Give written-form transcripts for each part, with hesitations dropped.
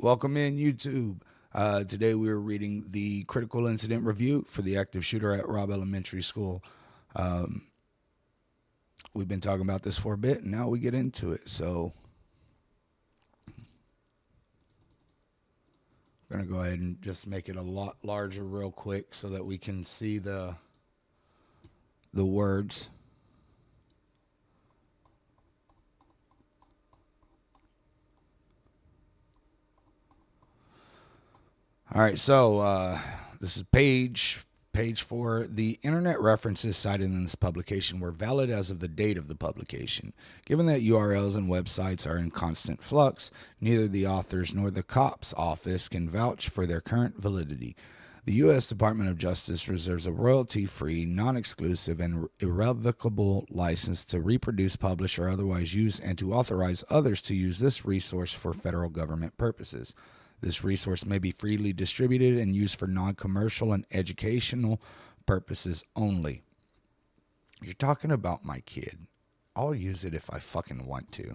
Welcome in, YouTube. Today we are reading the critical incident review for the active shooter at Robb Elementary School. We've been talking about this for a bit, and now we get into it. So I'm going to go ahead and just make it a lot larger real quick so that we can see the words. All right, so this is page 4. The internet references cited in this publication were valid as of the date of the publication. Given that URLs and websites are in constant flux, neither the authors nor the COPS office can vouch for their current validity. The U.S. Department of Justice reserves a royalty-free, non-exclusive, and irrevocable license to reproduce, publish, or otherwise use and to authorize others to use this resource for federal government purposes. This resource may be freely distributed and used for non-commercial and educational purposes only. You're talking about my kid. I'll use it if I fucking want to.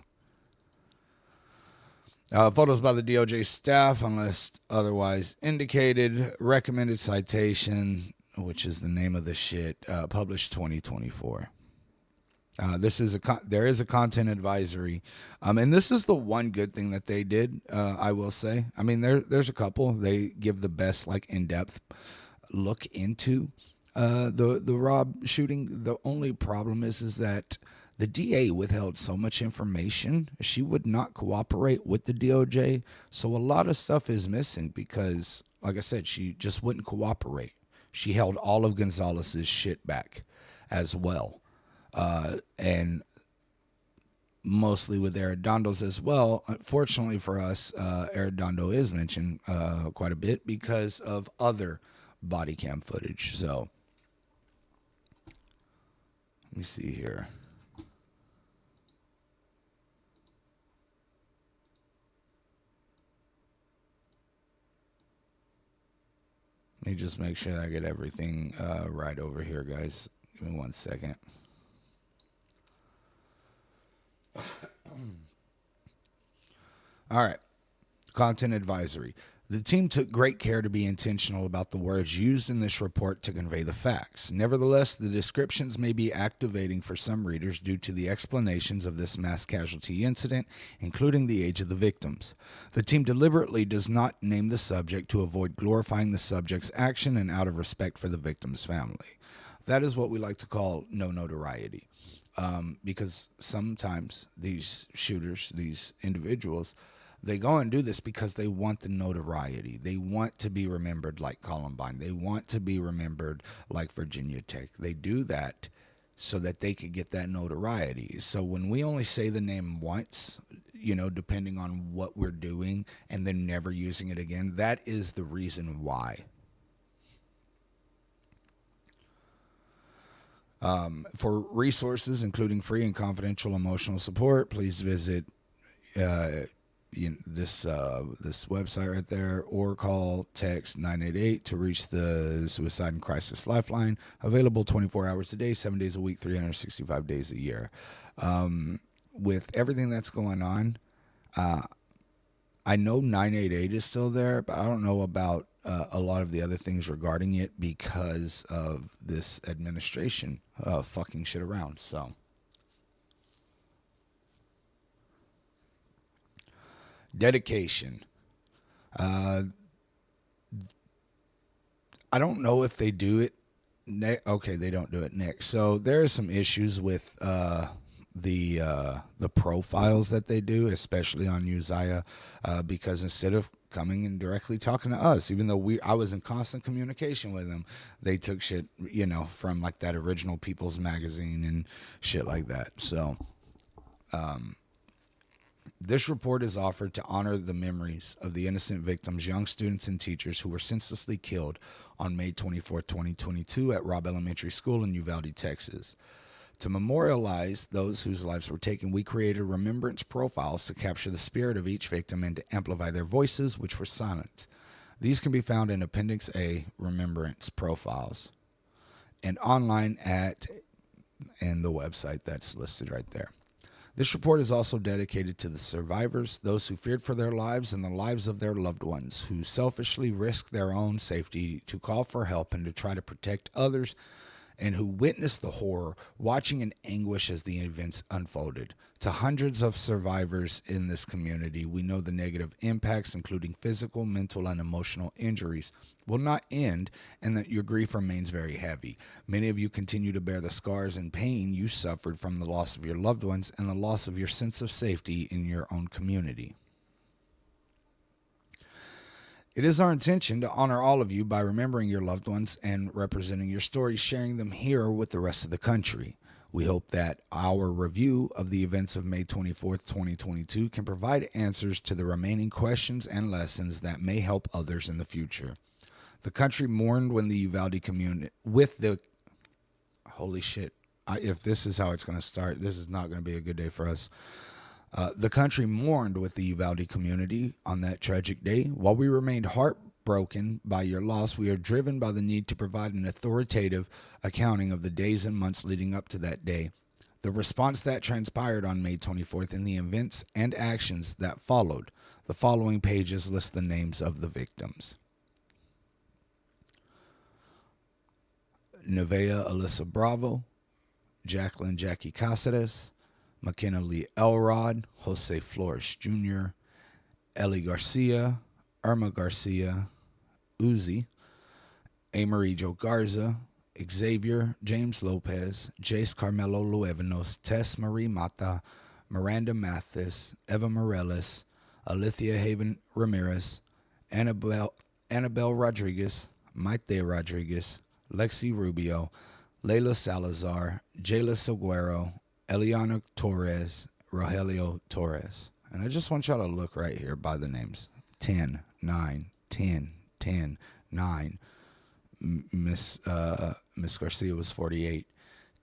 Photos by the DOJ staff, unless otherwise indicated. Recommended citation, which is the name of the shit, published 2024. There is a content advisory, and this is the one good thing that they did. I will say, I mean, there's a couple. They give the best, like, in-depth look into the Robb shooting. The only problem is that the DA withheld so much information. She would not cooperate with the DOJ, so a lot of stuff is missing because, like I said, she just wouldn't cooperate. She held all of Gonzalez's shit back as well. And mostly with Arredondo's as well. Unfortunately for us, Arredondo is mentioned quite a bit because of other body cam footage. So let me see here. Let me just make sure that I get everything right over here, guys. Give me 1 second. All right. Content advisory. The team took great care to be intentional about the words used in this report to convey the facts. Nevertheless, the descriptions may be activating for some readers due to the explanations of this mass casualty incident, including the age of the victims. The team deliberately does not name the subject to avoid glorifying the subject's action and out of respect for the victim's family. That is what we like to call no notoriety. Because sometimes these shooters, these individuals, they go and do this because they want the notoriety. They want to be remembered like Columbine. They want to be remembered like Virginia Tech. They do that so that they could get that notoriety. So when we only say the name once, depending on what we're doing, and then never using it again, that is the reason why. For resources, including free and confidential emotional support, please visit this website right there, or call text 988 to reach the Suicide and Crisis Lifeline, available 24 hours a day, 7 days a week, 365 days a year. With everything that's going on, I know 988 is still there, but I don't know about a lot of the other things regarding it because of this administration fucking shit around. So, dedication. I don't know if they do it. Okay, they don't do it next. So there are some issues with the profiles that they do, especially on Uzziah, because instead of coming and directly talking to us, even though I was in constant communication with them, they took shit, from like that original People's Magazine and shit like that. So, this report is offered to honor the memories of the innocent victims, young students and teachers who were senselessly killed on May 24, 2022 at Robb Elementary School in Uvalde, Texas. To memorialize those whose lives were taken, we created remembrance profiles to capture the spirit of each victim and to amplify their voices, which were silent. These can be found in Appendix A, Remembrance Profiles, and online and the website that's listed right there. This report is also dedicated to the survivors, those who feared for their lives and the lives of their loved ones, who selfishly risked their own safety to call for help and to try to protect others, and who witnessed the horror, watching in anguish as the events unfolded. To hundreds of survivors in this community, we know the negative impacts, including physical, mental, and emotional injuries, will not end, and that your grief remains very heavy. Many of you continue to bear the scars and pain you suffered from the loss of your loved ones and the loss of your sense of safety in your own community. It is our intention to honor all of you by remembering your loved ones and representing your stories, sharing them here with the rest of the country. We hope that our review of the events of May 24th, 2022 can provide answers to the remaining questions and lessons that may help others in the future. The country mourned when the UValde community, holy shit, if this is how it's going to start, this is not going to be a good day for us. The country mourned with the UValde community on that tragic day. While we remained heartbroken by your loss, we are driven by the need to provide an authoritative accounting of the days and months leading up to that day, the response that transpired on May 24th, and the events and actions that followed. The following pages list the names of the victims. Nevaeh Alyssa Bravo, Jacqueline Jackie Cáceres, McKenna Lee Elrod, Jose Flores Jr., Ellie Garcia, Irma Garcia, Uzi, Amarie Jo Garza, Xavier James Lopez, Jace Carmelo Luevanos, Tess Marie Mata, Miranda Mathis, Eva Morales, Alithia Haven Ramirez, Annabelle Rodriguez, Maite Rodriguez, Lexi Rubio, Layla Salazar, Jayla Seguero, Eliana Torres, Rogelio Torres. And I just want y'all to look right here by the names. 10, 9, 10, 10, 9. Miss Garcia was 48.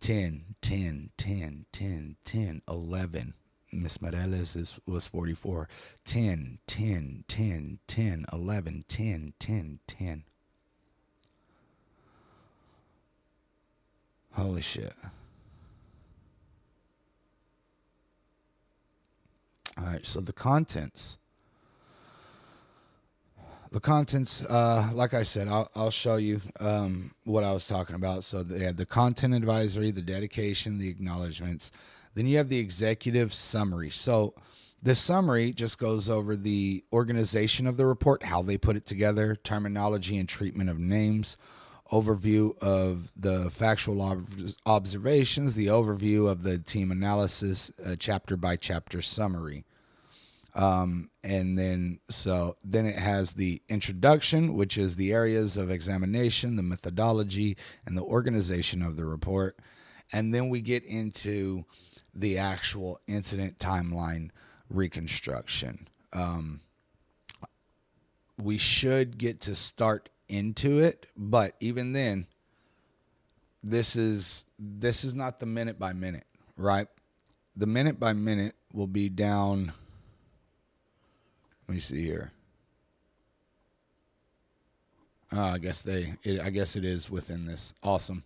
10, 10, 10, 10, 10, 11. Miss Morales was 44. 10, 10, 10, 10, 11, 10, 10, 10. Holy shit. All right, so the contents, like I said, I'll show you what I was talking about. So they had the content advisory, the dedication, the acknowledgments. Then you have the executive summary. So the summary just goes over the organization of the report, how they put it together, terminology and treatment of names, overview of the factual observations, the overview of the team analysis, chapter by chapter summary. And then it has the introduction, which is the areas of examination, the methodology, and the organization of the report. And then we get into the actual incident timeline reconstruction. We should get to start into it, but even then, this is not the minute by minute, right? The minute by minute will be down. Let me see here. I guess it is within this. Awesome.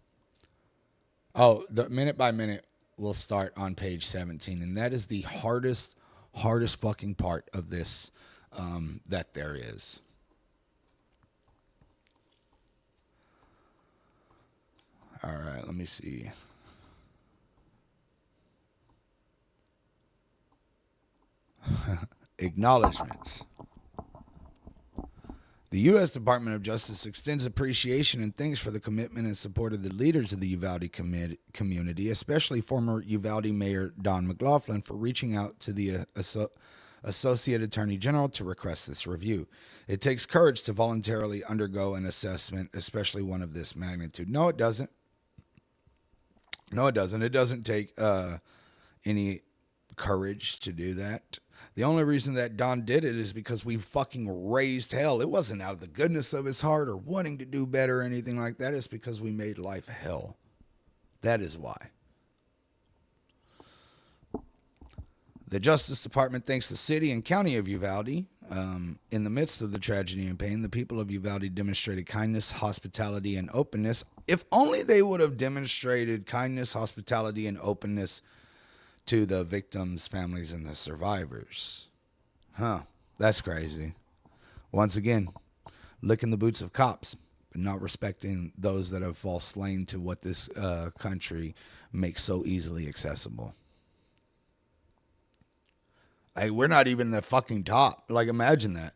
Oh, the minute by minute will start on page 17, and that is the hardest fucking part of this that there is. All right, let me see. Acknowledgements. The U.S. Department of Justice extends appreciation and thanks for the commitment and support of the leaders of the UValde community, especially former UValde Mayor Don McLaughlin, for reaching out to the Associate Attorney General to request this review. It takes courage to voluntarily undergo an assessment, especially one of this magnitude. No, it doesn't. No, it doesn't. It doesn't take any courage to do that. The only reason that Don did it is because we fucking raised hell. It wasn't out of the goodness of his heart or wanting to do better or anything like that. It's because we made life hell. That is why. The Justice Department thanks the city and county of UValde. In the midst of the tragedy and pain, the people of UValde demonstrated kindness, hospitality, and openness. If only they would have demonstrated kindness, hospitality, and openness to the victims' families and the survivors. Huh. That's crazy. Once again, licking the boots of cops, but not respecting those that have fallen slain to what this country makes so easily accessible. Hey, we're not even the fucking top. Like, imagine that.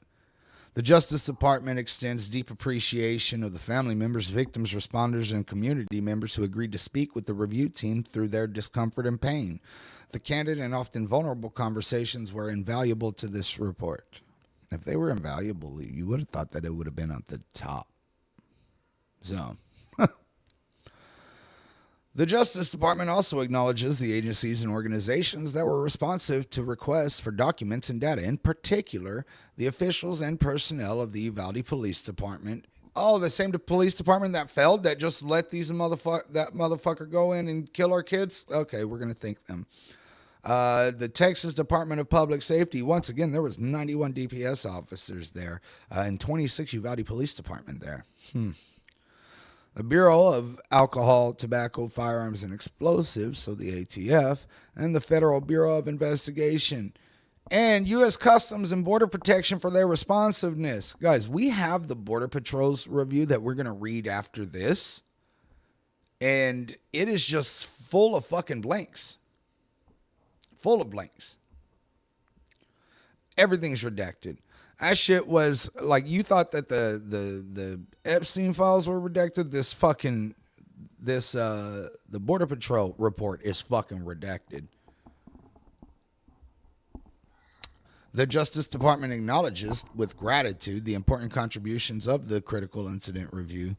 The Justice Department extends deep appreciation of the family members, victims, responders, and community members who agreed to speak with the review team through their discomfort and pain. The candid and often vulnerable conversations were invaluable to this report. If they were invaluable, you would have thought that it would have been at the top. So, the Justice Department also acknowledges the agencies and organizations that were responsive to requests for documents and data, in particular, the officials and personnel of the UValde Police Department. Oh, the same police department that failed, that just let that motherfucker go in and kill our kids? Okay, we're going to thank them. The Texas Department of Public Safety, once again, there was 91 DPS officers there, and 26 UValde Police Department there. The Bureau of Alcohol, Tobacco, Firearms, and Explosives, so the ATF, and the Federal Bureau of Investigation, and U.S. Customs and Border Protection for their responsiveness. Guys, we have the Border Patrol's review that we're going to read after this, and it is just full of fucking blanks. Full of blanks. Everything's redacted. That shit was like, you thought that the Epstein files were redacted. The Border Patrol report is fucking redacted. The Justice Department acknowledges with gratitude the important contributions of the Critical Incident Review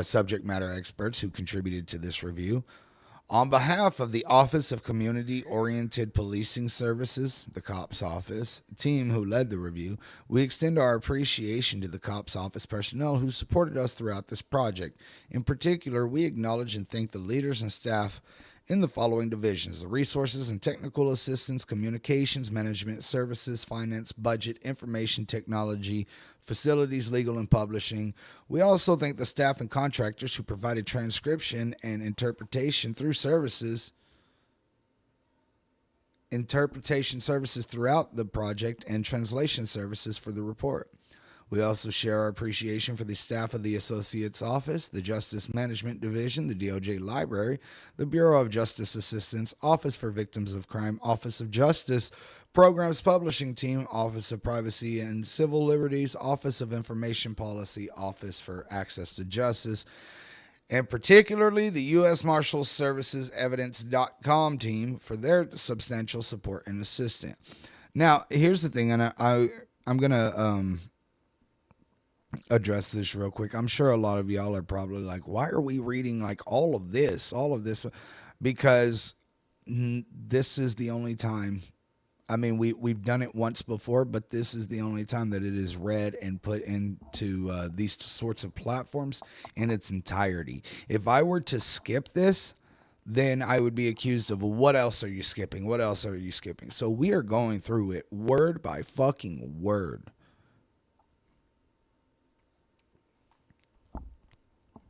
subject matter experts who contributed to this review. On behalf of the Office of Community-Oriented Policing Services, the COPS Office, team who led the review, we extend our appreciation to the COPS Office personnel who supported us throughout this project. In particular, we acknowledge and thank the leaders and staff in the following divisions: the Resources and Technical Assistance, Communications, Management, Services, Finance, Budget, Information Technology, Facilities, Legal, and Publishing. We also thank the staff and contractors who provided transcription and interpretation services throughout the project and translation services for the report. We also share our appreciation for the staff of the Associate's Office, the Justice Management Division, the DOJ Library, the Bureau of Justice Assistance, Office for Victims of Crime, Office of Justice, Programs Publishing Team, Office of Privacy and Civil Liberties, Office of Information Policy, Office for Access to Justice, and particularly the U.S. Marshals Services Evidence.com team for their substantial support and assistance. Now, here's the thing, and I'm going to address this real quick. I'm sure a lot of y'all are probably like, why are we reading like all of this? Because this is the only time. I mean, we've done it once before, but this is the only time that it is read and put into these sorts of platforms in its entirety. If I were to skip this, then I would be accused of, what else are you skipping? What else are you skipping? So we are going through it word by fucking word.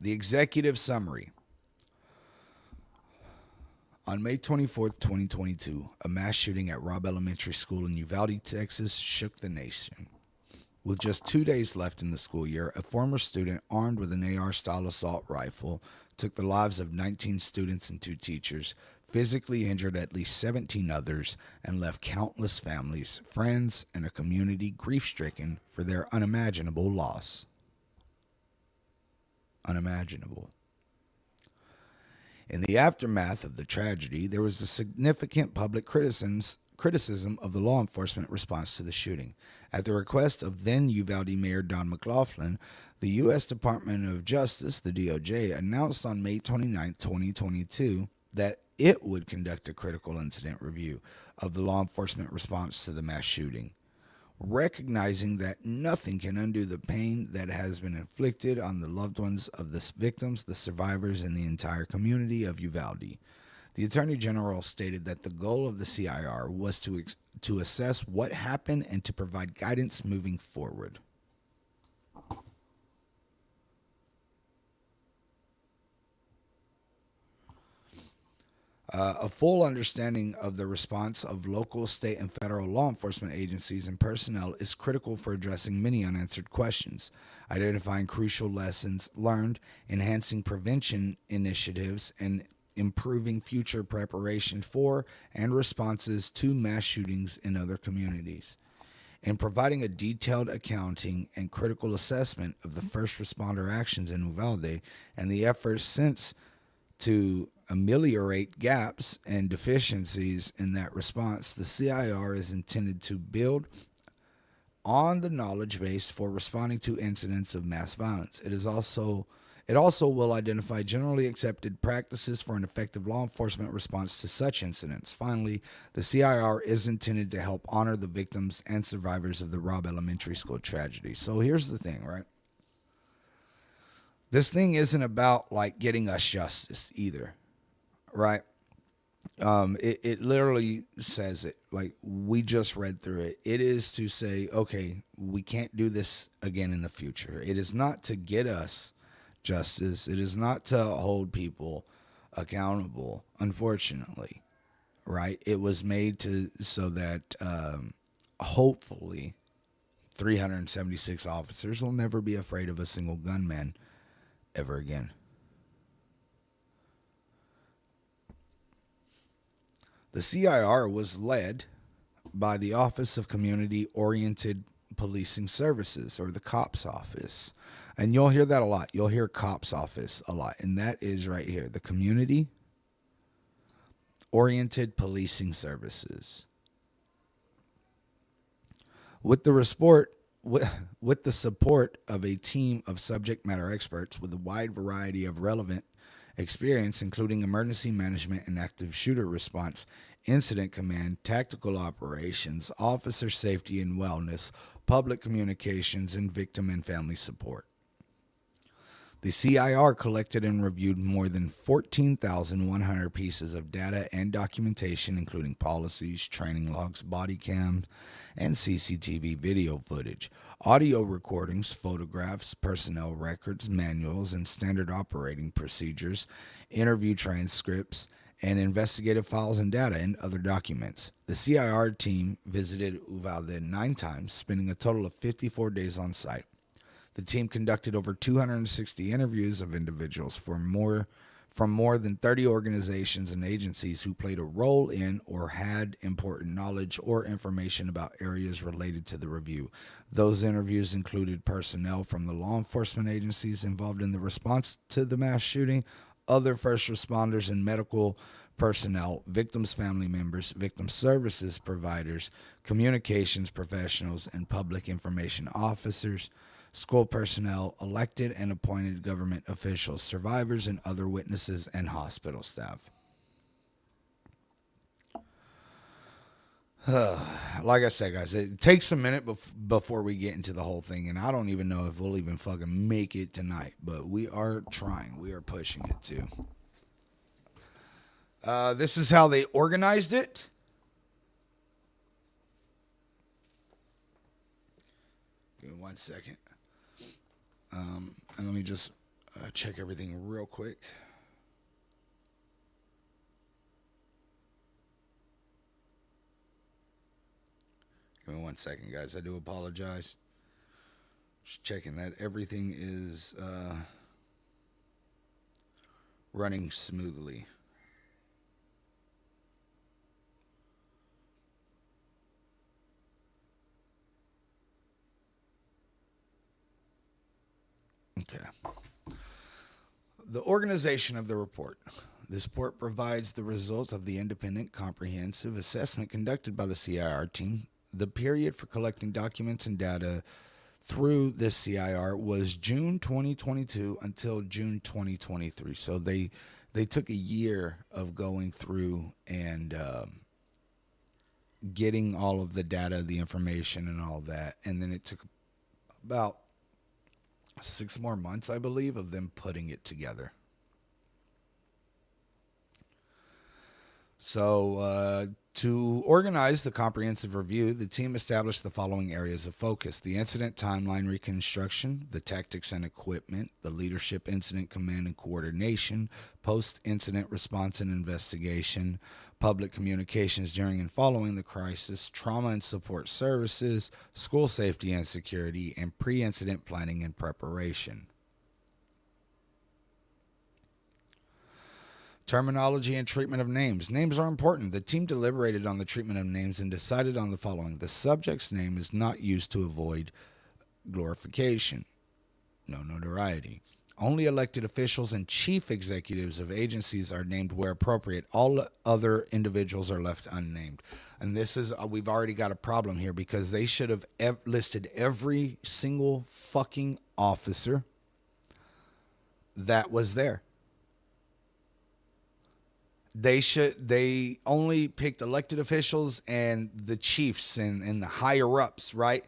The executive summary. On May 24th, 2022, a mass shooting at Robb Elementary School in Uvalde, Texas, shook the nation. With just 2 days left in the school year, a former student armed with an AR-style assault rifle took the lives of 19 students and 2 teachers, physically injured at least 17 others, and left countless families, friends, and a community grief-stricken for their unimaginable loss. Unimaginable. In the aftermath of the tragedy, there was a significant public criticism of the law enforcement response to the shooting. At the request of then Uvalde Mayor Don McLaughlin, the U.S. Department of Justice, the DOJ, announced on May 29, 2022, that it would conduct a critical incident review of the law enforcement response to the mass shooting, recognizing that nothing can undo the pain that has been inflicted on the loved ones of the victims, the survivors, and the entire community of Uvalde. The Attorney General stated that the goal of the CIR was to assess what happened and to provide guidance moving forward. A full understanding of the response of local, state, and federal law enforcement agencies and personnel is critical for addressing many unanswered questions, identifying crucial lessons learned, enhancing prevention initiatives, and improving future preparation for and responses to mass shootings in other communities. In providing a detailed accounting and critical assessment of the first responder actions in Uvalde and the efforts since to ameliorate gaps and deficiencies in that response, the CIR is intended to build on the knowledge base for responding to incidents of mass violence. It also will identify generally accepted practices for an effective law enforcement response to such incidents. Finally, the CIR is intended to help honor the victims and survivors of the Robb Elementary School tragedy. So here's the thing, right? This thing isn't about like getting us justice either, right? It literally says it, like we just read through it. It is to say, okay, we can't do this again in the future. It is not to get us justice. It is not to hold people accountable, unfortunately, right? It was made to so that hopefully 376 officers will never be afraid of a single gunman ever again. The CIR was led by the Office of Community Oriented Policing Services, or the COPS office. And you'll hear that a lot. You'll hear COPS office a lot. And that is right here, the Community Oriented Policing Services. With the support of a team of subject matter experts with a wide variety of relevant experience, including emergency management and active shooter response, incident command, tactical operations, officer safety and wellness, public communications, and victim and family support. The CIR collected and reviewed more than 14,100 pieces of data and documentation, including policies, training logs, body cams, and CCTV video footage, audio recordings, photographs, personnel records, manuals, and standard operating procedures, interview transcripts, and investigative files and data and other documents. The CIR team visited Uvalde 9 times, spending a total of 54 days on site. The team conducted over 260 interviews of individuals from more than 30 organizations and agencies who played a role in or had important knowledge or information about areas related to the review. Those interviews included personnel from the law enforcement agencies involved in the response to the mass shooting, other first responders and medical personnel, victims' family members, victim services providers, communications professionals, and public information officers, school personnel, elected and appointed government officials, survivors, and other witnesses, and hospital staff. Like I said, guys, it takes a minute before we get into the whole thing, and I don't even know if we'll even fucking make it tonight, but we are trying. We are pushing it too. This is how they organized it. Give me 1 second. And let me just check everything real quick. Give me 1 second, guys. I do apologize. Just checking that everything is running smoothly. Okay. The organization of the report. This report provides the results of the independent, comprehensive assessment conducted by the CIR team. The period for collecting documents and data through this CIR was June 2022 until June 2023. So they took a year of going through and getting all of the data, the information, and all that. And then it took about 6 more months, I believe, of them putting it together. So To organize the comprehensive review, the team established the following areas of focus: the incident timeline reconstruction, the tactics and equipment, the leadership, incident command and coordination, post-incident response and investigation, public communications during and following the crisis, trauma and support services, school safety and security, and pre-incident planning and preparation. Terminology and treatment of names. Names are important. The team deliberated on the treatment of names and decided on the following. The subject's name is not used to avoid glorification, no notoriety. Only elected officials and chief executives of agencies are named where appropriate. All other individuals are left unnamed. And this is, we've already got a problem here because they should have listed every single fucking officer that was there. They only picked elected officials and the chiefs and the higher ups, right?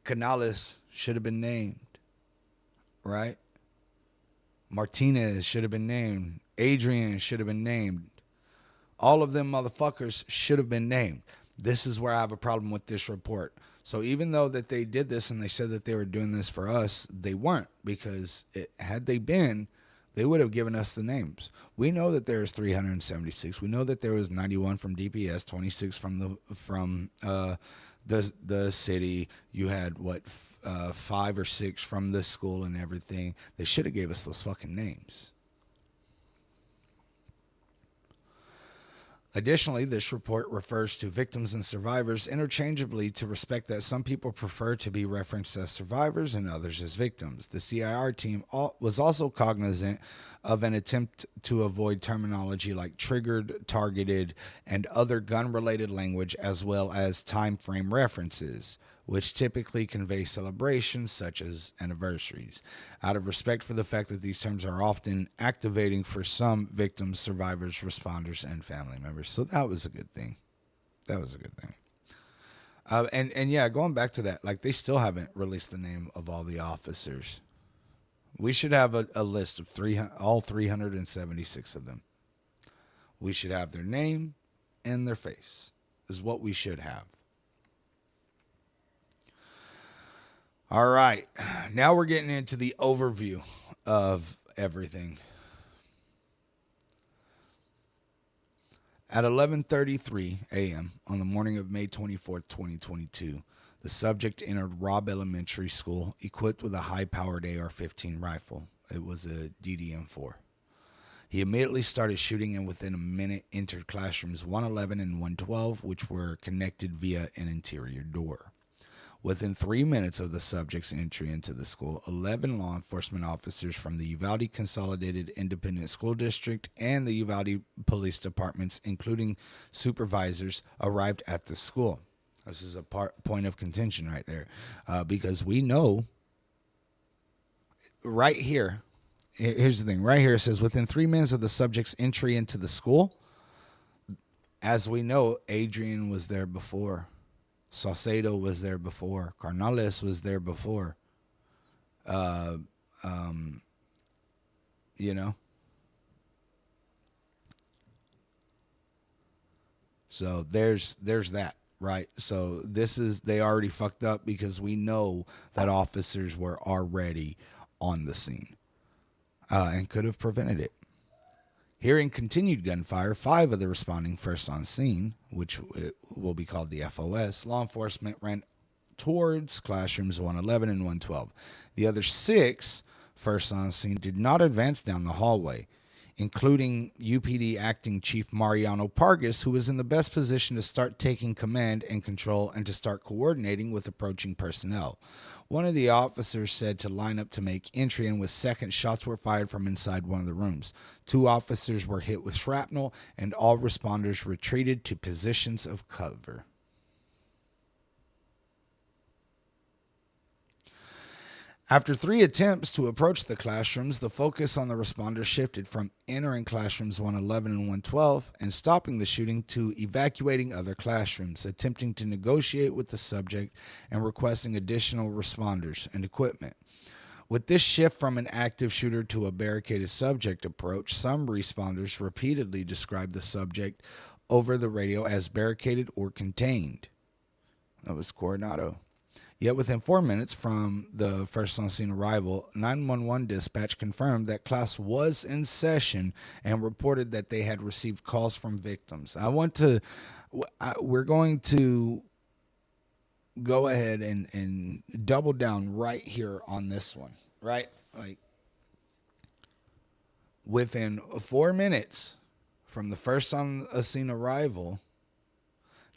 Canales should have been named, right? Martinez should have been named. Adrian should have been named. All of them motherfuckers should have been named. This is where I have a problem with this report. So even though that they did this and they said that they were doing this for us, they weren't, because had they been, they would have given us the names. We know that there's 376. We know that there was 91 from DPS, 26 from the city. You had 5 or 6 from the school and everything. They should have gave us those fucking names. Additionally, this report refers to victims and survivors interchangeably to respect that some people prefer to be referenced as survivors and others as victims. The CIR team was also cognizant of an attempt to avoid terminology like triggered, targeted, and other gun-related language, as well as time frame references, which typically convey celebrations such as anniversaries, out of respect for the fact that these terms are often activating for some victims, survivors, responders, and family members. So that was a good thing. That was a good thing. And yeah, going back to that, like, they still haven't released the name of all the officers. We should have a list of all 376 of them. We should have their name and their face, is what we should have. All right, now we're getting into the overview of everything. At 11:33 a.m. on the morning of May 24th, 2022, the subject entered Robb Elementary School equipped with a high-powered AR-15 rifle. It was a DDM-4. He immediately started shooting and within a minute entered classrooms 111 and 112, which were connected via an interior door. Within 3 minutes of the subject's entry into the school, 11 law enforcement officers from the UValde Consolidated Independent School District and the UValde Police Departments, including supervisors, arrived at the school. This is a point of contention right there, because we know right here, here's the thing, right here it says, within 3 minutes of the subject's entry into the school, as we know, Adrian was there before. Saucedo was there before. Carnales was there before. You know? So there's that, right? So they already fucked up because we know that officers were already on the scene and could have prevented it. Hearing continued gunfire, 5 of the responding first on scene, which will be called the FOS, law enforcement ran towards classrooms 111 and 112. The other 6 first on scene did not advance down the hallway, including UPD Acting Chief Mariano Pargas, who was in the best position to start taking command and control and to start coordinating with approaching personnel. One of the officers said to line up to make entry, and with seconds, shots were fired from inside one of the rooms. 2 officers were hit with shrapnel, and all responders retreated to positions of cover. After 3 attempts to approach the classrooms, the focus on the responders shifted from entering classrooms 111 and 112 and stopping the shooting to evacuating other classrooms, attempting to negotiate with the subject and requesting additional responders and equipment. With this shift from an active shooter to a barricaded subject approach, some responders repeatedly described the subject over the radio as barricaded or contained. That was Coronado. Yet within 4 minutes from the first on-scene arrival, 911 dispatch confirmed that class was in session and reported that they had received calls from victims. We're going to go ahead and double down right here on this one, right? Like, within 4 minutes from the first on-scene arrival,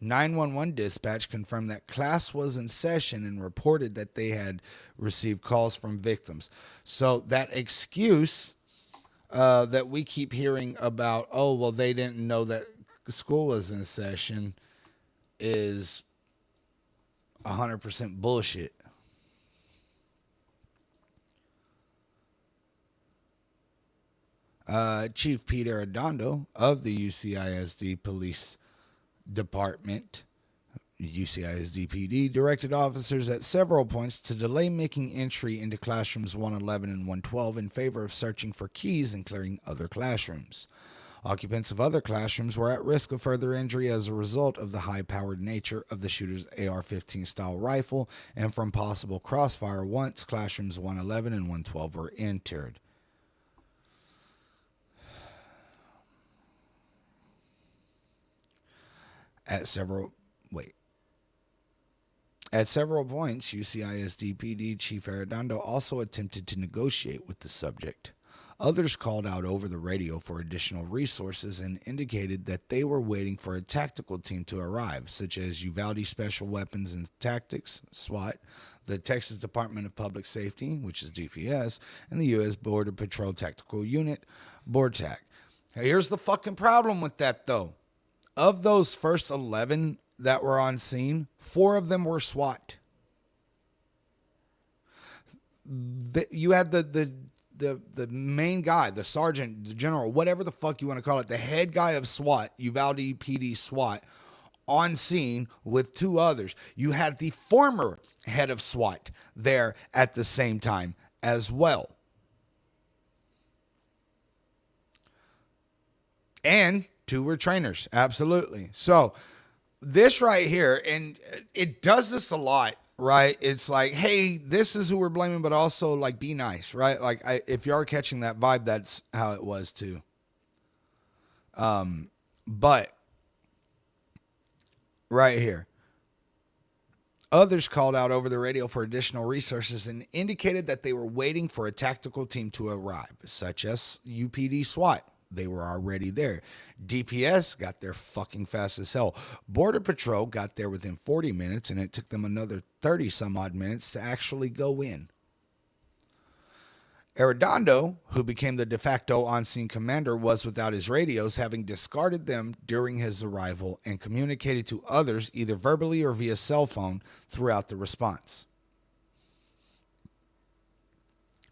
911 dispatch confirmed that class was in session and reported that they had received calls from victims. So that excuse that we keep hearing about, oh, well, they didn't know that school was in session, is 100% bullshit. Chief Pete Arredondo of the UCISD Police Department, UCISD PD, directed officers at several points to delay making entry into classrooms 111 and 112 in favor of searching for keys and clearing other classrooms. Occupants of other classrooms were at risk of further injury as a result of the high-powered nature of the shooter's AR-15 style rifle and from possible crossfire once classrooms 111 and 112 were entered. At several points, UCISD PD Chief Arredondo also attempted to negotiate with the subject. Others called out over the radio for additional resources and indicated that they were waiting for a tactical team to arrive, such as UValde Special Weapons and Tactics, SWAT, the Texas Department of Public Safety, which is DPS, and the U.S. Border Patrol Tactical Unit, BORTAC. Now, here's the fucking problem with that, though. Of those first 11 that were on scene, 4 of them were SWAT. You had the main guy, the sergeant, the general, whatever the fuck you want to call it, the head guy of SWAT, Uvalde PD SWAT, on scene with 2 others. You had the former head of SWAT there at the same time as well. And 2 were trainers, absolutely. So this right here, and it does this a lot, right? It's like, hey, this is who we're blaming, but also like be nice, right? Like if you are catching that vibe, that's how it was too. But right here, others called out over the radio for additional resources and indicated that they were waiting for a tactical team to arrive, such as UPD SWAT. They were already there. DPS got there fucking fast as hell. Border Patrol got there within 40 minutes, and it took them another 30 some odd minutes to actually go in. Arredondo, who became the de facto on-scene commander, was without his radios, having discarded them during his arrival and communicated to others either verbally or via cell phone throughout the response.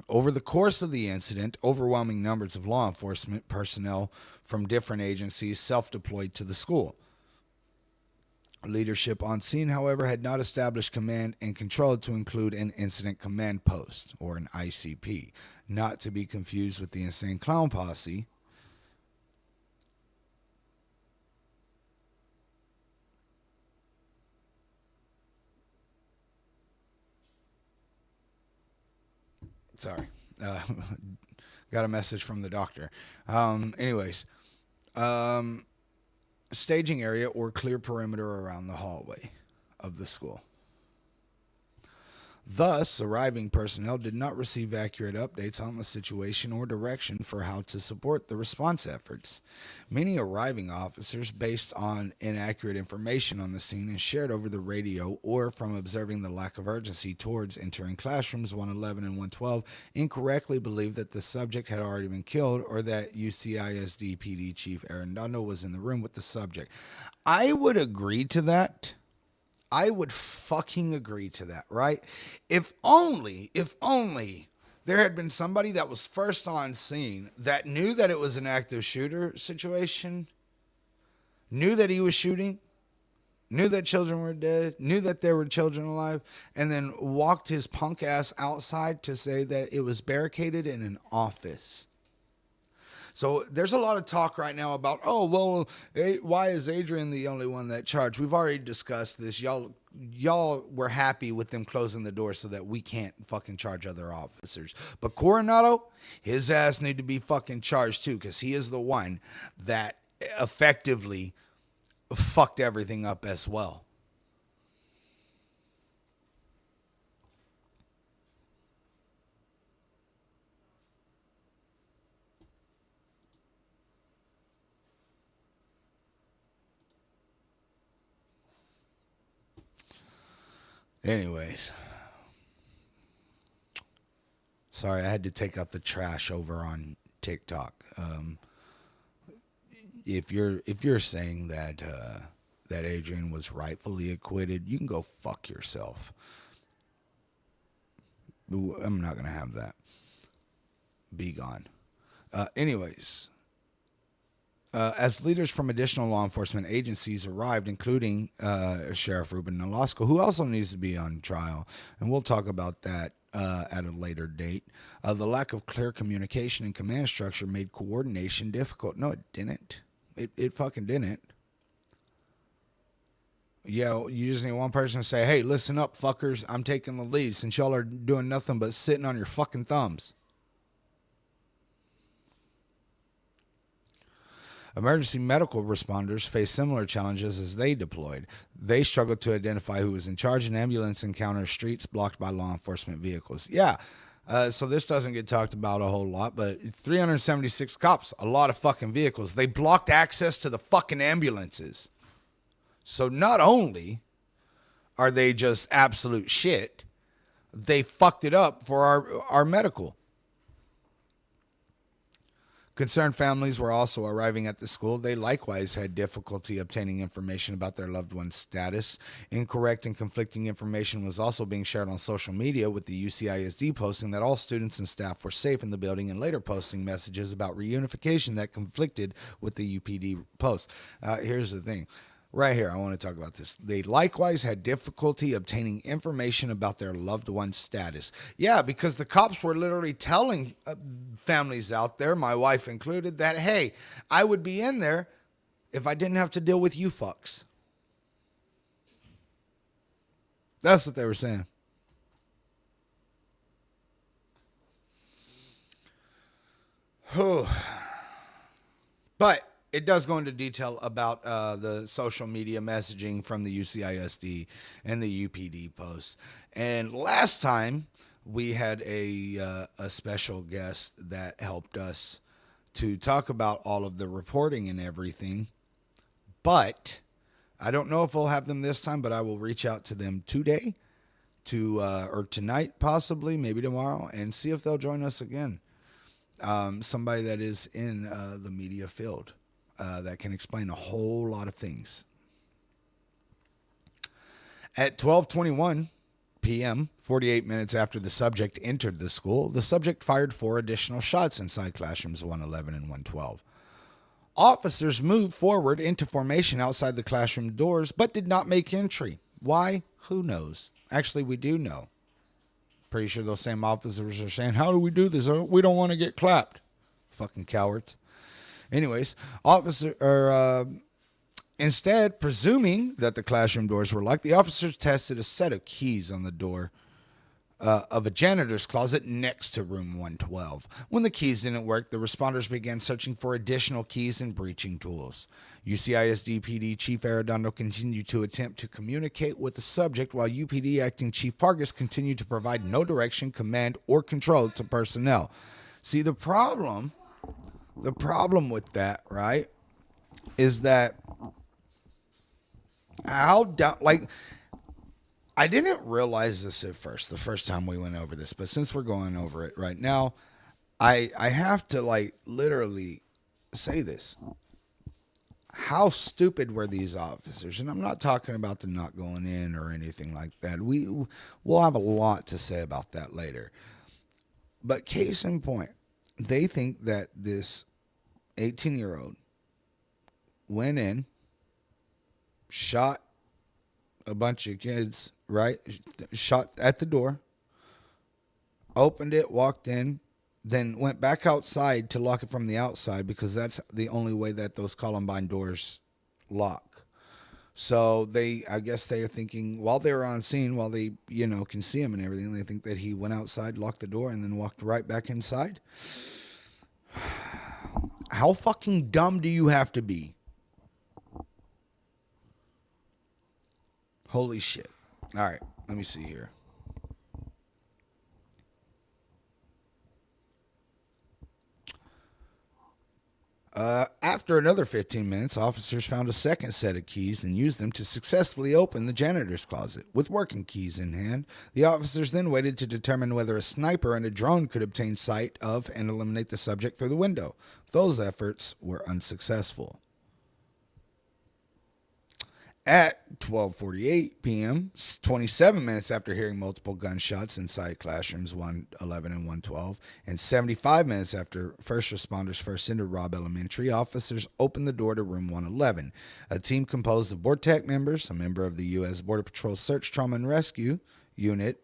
Over the course of the incident, overwhelming numbers of law enforcement personnel from different agencies self-deployed to the school. Leadership on scene, however, had not established command and control to include an incident command post, or an ICP, not to be confused with the Insane Clown Posse. Sorry. Got a message from the doctor. Staging area or clear perimeter around the hallway of the school. Thus, arriving personnel did not receive accurate updates on the situation or direction for how to support the response efforts. Many arriving officers, based on inaccurate information on the scene and shared over the radio or from observing the lack of urgency towards entering classrooms 111 and 112, incorrectly believed that the subject had already been killed or that UCISD PD Chief Arredondo was in the room with the subject. I would agree to that. I would fucking agree to that, right? If only there had been somebody that was first on scene that knew that it was an active shooter situation, knew that he was shooting, knew that children were dead, knew that there were children alive, and then walked his punk ass outside to say that it was barricaded in an office. So there's a lot of talk right now about, oh, well, why is Adrian the only one that charged? We've already discussed this. Y'all were happy with them closing the door so that we can't fucking charge other officers. But Coronado, his ass need to be fucking charged too, because he is the one that effectively fucked everything up as well. Anyways, sorry, I had to take out the trash over on TikTok. If you're saying that that Adrian was rightfully acquitted, you can go fuck yourself. I'm not gonna have that. Be gone. Anyways, as leaders from additional law enforcement agencies arrived, including Sheriff Ruben Nolasco, who also needs to be on trial, and we'll talk about that at a later date. The lack of clear communication and command structure made coordination difficult. No, it didn't. It fucking didn't. Yeah, you just need one person to say, hey, listen up, fuckers. I'm taking the lead since y'all are doing nothing but sitting on your fucking thumbs. Emergency medical responders face similar challenges as they deployed. They struggled to identify who was in charge, and ambulance encountered streets blocked by law enforcement vehicles. Yeah, so this doesn't get talked about a whole lot, but 376 cops, a lot of fucking vehicles. They blocked access to the fucking ambulances. So not only are they just absolute shit, they fucked it up for our medical. Concerned families were also arriving at the school. They likewise had difficulty obtaining information about their loved one's status. Incorrect and conflicting information was also being shared on social media, with the UCISD posting that all students and staff were safe in the building, and later posting messages about reunification that conflicted with the UPD post. Here's the thing. Right here, I want to talk about this. They likewise had difficulty obtaining information about their loved one's status. Yeah, because the cops were literally telling families out there, my wife included, that, hey, I would be in there if I didn't have to deal with you fucks. That's what they were saying. But it does go into detail about the social media messaging from the UCISD and the UPD posts. And last time we had a special guest that helped us to talk about all of the reporting and everything. But I don't know if we'll have them this time, but I will reach out to them today or tonight, possibly, maybe tomorrow, and see if they'll join us again. Somebody that is in the media field. That can explain a whole lot of things. At 12:21 p.m., 48 minutes after the subject entered the school, the subject fired 4 additional shots inside classrooms 111 and 112. Officers moved forward into formation outside the classroom doors, but did not make entry. Why? Who knows? Actually, we do know. Pretty sure those same officers are saying, how do we do this? We don't want to get clapped. Fucking cowards. Anyways, instead, presuming that the classroom doors were locked, the officers tested a set of keys on the door of a janitor's closet next to room 112. When the keys didn't work, the responders began searching for additional keys and breaching tools. UCISD PD Chief Arredondo continued to attempt to communicate with the subject, while UPD Acting Chief Pargas continued to provide no direction, command, or control to personnel. See, the problem with that, right, is that I didn't realize this at first, the first time we went over this, but since we're going over it right now, I have to literally say this. How stupid were these officers? And I'm not talking about them not going in or anything like that. We'll have a lot to say about that later. But case in point, they think that this 18-year-old went in, shot a bunch of kids, right? Shot at the door, opened it, walked in, then went back outside to lock it from the outside because that's the only way that those Columbine doors lock. So I guess they are thinking while they were on scene, while they, can see him and everything, they think that he went outside, locked the door, and then walked right back inside. How fucking dumb do you have to be? Holy shit. All right, let me see here. After another 15 minutes, officers found a second set of keys and used them to successfully open the janitor's closet. With working keys in hand, the officers then waited to determine whether a sniper and a drone could obtain sight of and eliminate the subject through the window. Those efforts were unsuccessful. At 12:48 p.m., 27 minutes after hearing multiple gunshots inside classrooms 111 and 112, and 75 minutes after first responders first entered Robb Elementary, officers opened the door to room 111. A team composed of BORTAC members, a member of the U.S. Border Patrol Search, Trauma, and Rescue Unit,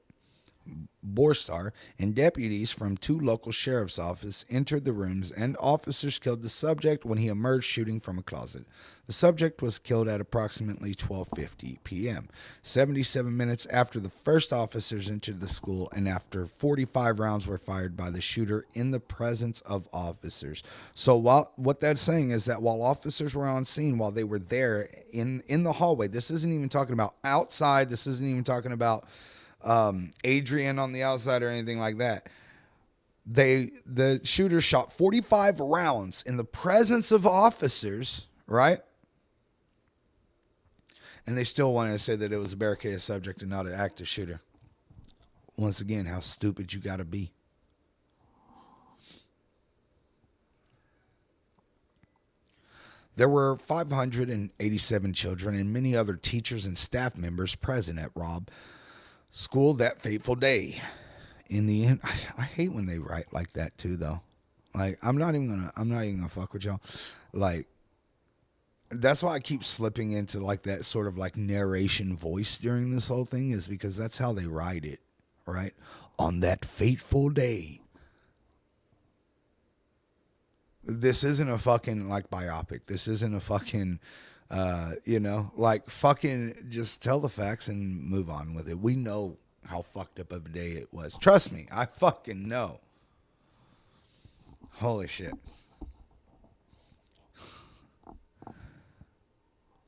Borstar, and deputies from 2 local sheriff's offices entered the rooms, and officers killed the subject when he emerged shooting from a closet. The subject was killed at approximately 12:50 p.m., 77 minutes after the first officers entered the school and after 45 rounds were fired by the shooter in the presence of officers. So what that's saying is that while officers were on scene, while they were there in the hallway, this isn't even talking about outside, this isn't even talking about Adrian on the outside or anything like that. The shooter shot 45 rounds in the presence of officers, right? And they still wanted to say that it was a barricaded subject and not an active shooter. Once again, how stupid you gotta be. There were 587 children and many other teachers and staff members present at Robb School that fateful day. In the end, I hate when they write like that too, though. Like, I'm not even gonna fuck with y'all. Like, that's why I keep slipping into like that sort of like narration voice during this whole thing, is because that's how they write it, right? On that fateful day. This isn't a fucking like biopic. This isn't a fucking like fucking just tell the facts and move on with it. We know how fucked up of a day it was. Trust me, I fucking know. Holy shit.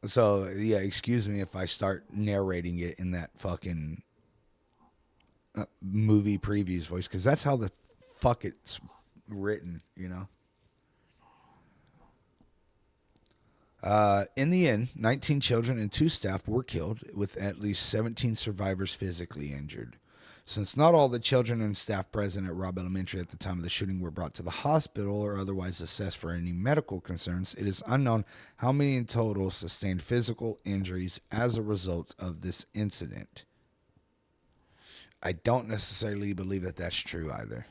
So, yeah, excuse me if I start narrating it in that fucking movie previews voice, because that's how the fuck it's written, In the end, 19 children and 2 staff were killed, with at least 17 survivors physically injured. Since not all the children and staff present at Robb Elementary at the time of the shooting were brought to the hospital or otherwise assessed for any medical concerns, it is unknown how many in total sustained physical injuries as a result of this incident. I don't necessarily believe that that's true either.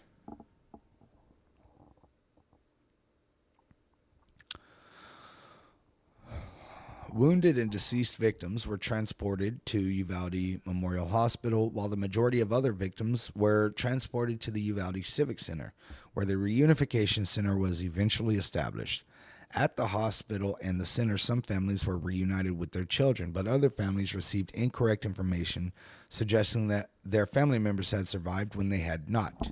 Wounded and deceased victims were transported to UValde Memorial Hospital, while the majority of other victims were transported to the UValde Civic Center, where the reunification center was eventually established. At the hospital and the center, some families were reunited with their children, but other families received incorrect information suggesting that their family members had survived when they had not.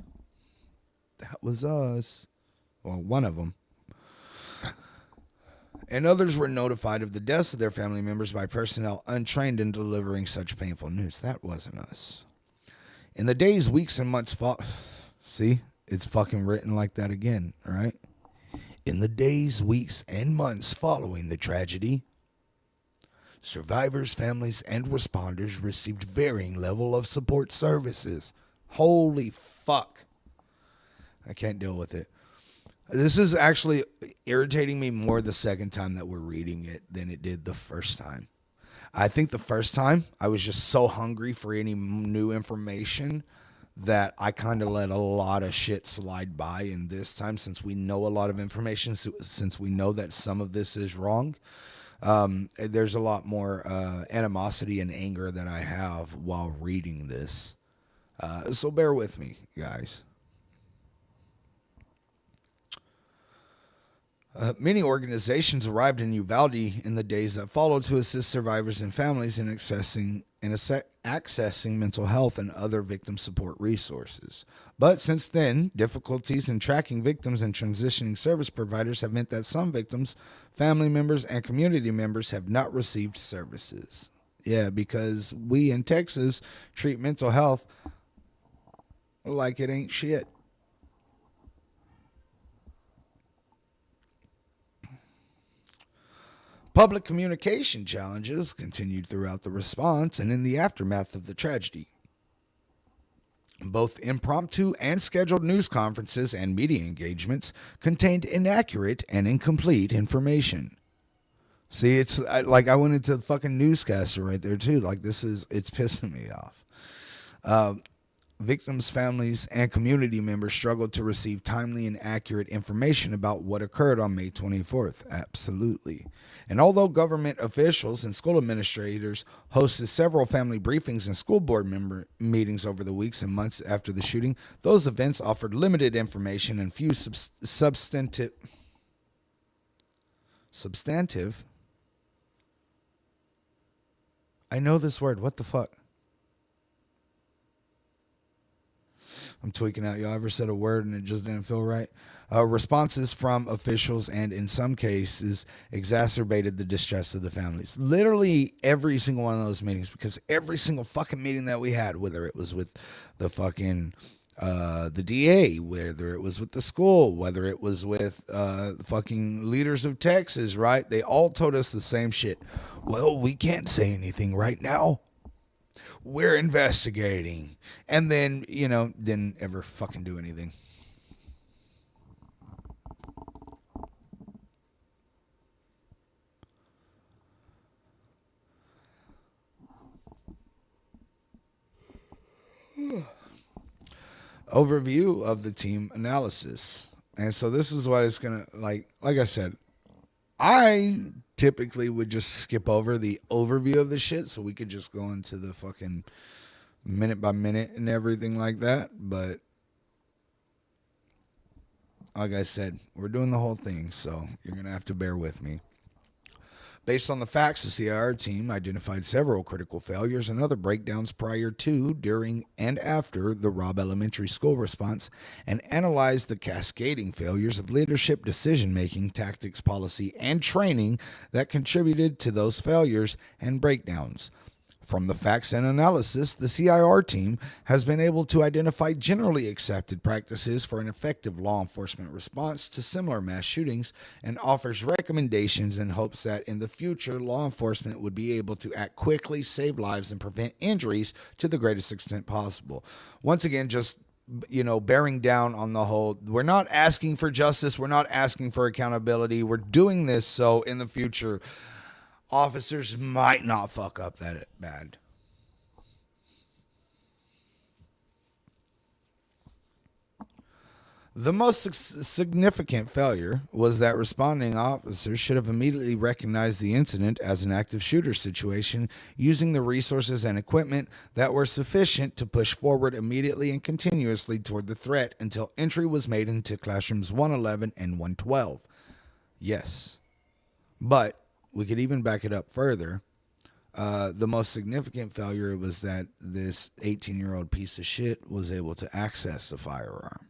That was us. Well, one of them. And others were notified of the deaths of their family members by personnel untrained in delivering such painful news. That wasn't us. In the days, weeks, and months see, it's fucking written like that again, right? In the days, weeks, and months following the tragedy, survivors, families, and responders received varying level of support services. Holy fuck. I can't deal with it. This is actually irritating me more the second time that we're reading it than it did the first time. I think the first time I was just so hungry for any new information that I kind of let a lot of shit slide by. And this time, since we know a lot of information, since we know that some of this is wrong, There's a lot more animosity and anger that I have while reading this. So bear with me, guys. Many organizations arrived in Uvalde in the days that followed to assist survivors and families in accessing mental health and other victim support resources. But since then, difficulties in tracking victims and transitioning service providers have meant that some victims, family members, and community members have not received services. Yeah, because we in Texas treat mental health like it ain't shit. Public communication challenges continued throughout the response and in the aftermath of the tragedy. Both impromptu and scheduled news conferences and media engagements contained inaccurate and incomplete information. See, it's like I went into the fucking newscaster right there too. Like it's pissing me off. Victims' families and community members struggled to receive timely and accurate information about what occurred on May 24th. Absolutely. And although government officials and school administrators hosted several family briefings and school board member meetings over the weeks and months after the shooting, those events offered limited information and few substantive. I know this word. What the fuck? I'm tweaking out. Y'all ever said a word and it just didn't feel right? Responses from officials and, in some cases, exacerbated the distress of the families. Literally every single one of those meetings, because every single fucking meeting that we had, whether it was with the fucking the DA, whether it was with the school, whether it was with fucking leaders of Texas, right? They all told us the same shit. Well, we can't say anything right now. We're investigating. And then, didn't ever fucking do anything. Overview of the team analysis. And so this is what it's going to, like I said, I typically would just skip over the overview of the shit so we could just go into the fucking minute by minute and everything like that. But like I said, we're doing the whole thing, so you're going to have to bear with me. Based on the facts, the CIR team identified several critical failures and other breakdowns prior to, during, and after the Robb Elementary School response and analyzed the cascading failures of leadership, decision-making, tactics, policy, and training that contributed to those failures and breakdowns. From the facts and analysis, the CIR team has been able to identify generally accepted practices for an effective law enforcement response to similar mass shootings and offers recommendations in hopes that in the future, law enforcement would be able to act quickly, save lives, and prevent injuries to the greatest extent possible. Once again, just bearing down on the whole, we're not asking for justice, we're not asking for accountability, we're doing this so in the future officers might not fuck up that bad. The most significant failure was that responding officers should have immediately recognized the incident as an active shooter situation, using the resources and equipment that were sufficient to push forward immediately and continuously toward the threat until entry was made into classrooms 111 and 112. Yes. But we could even back it up further. The most significant failure was that this 18-year-old piece of shit was able to access a firearm.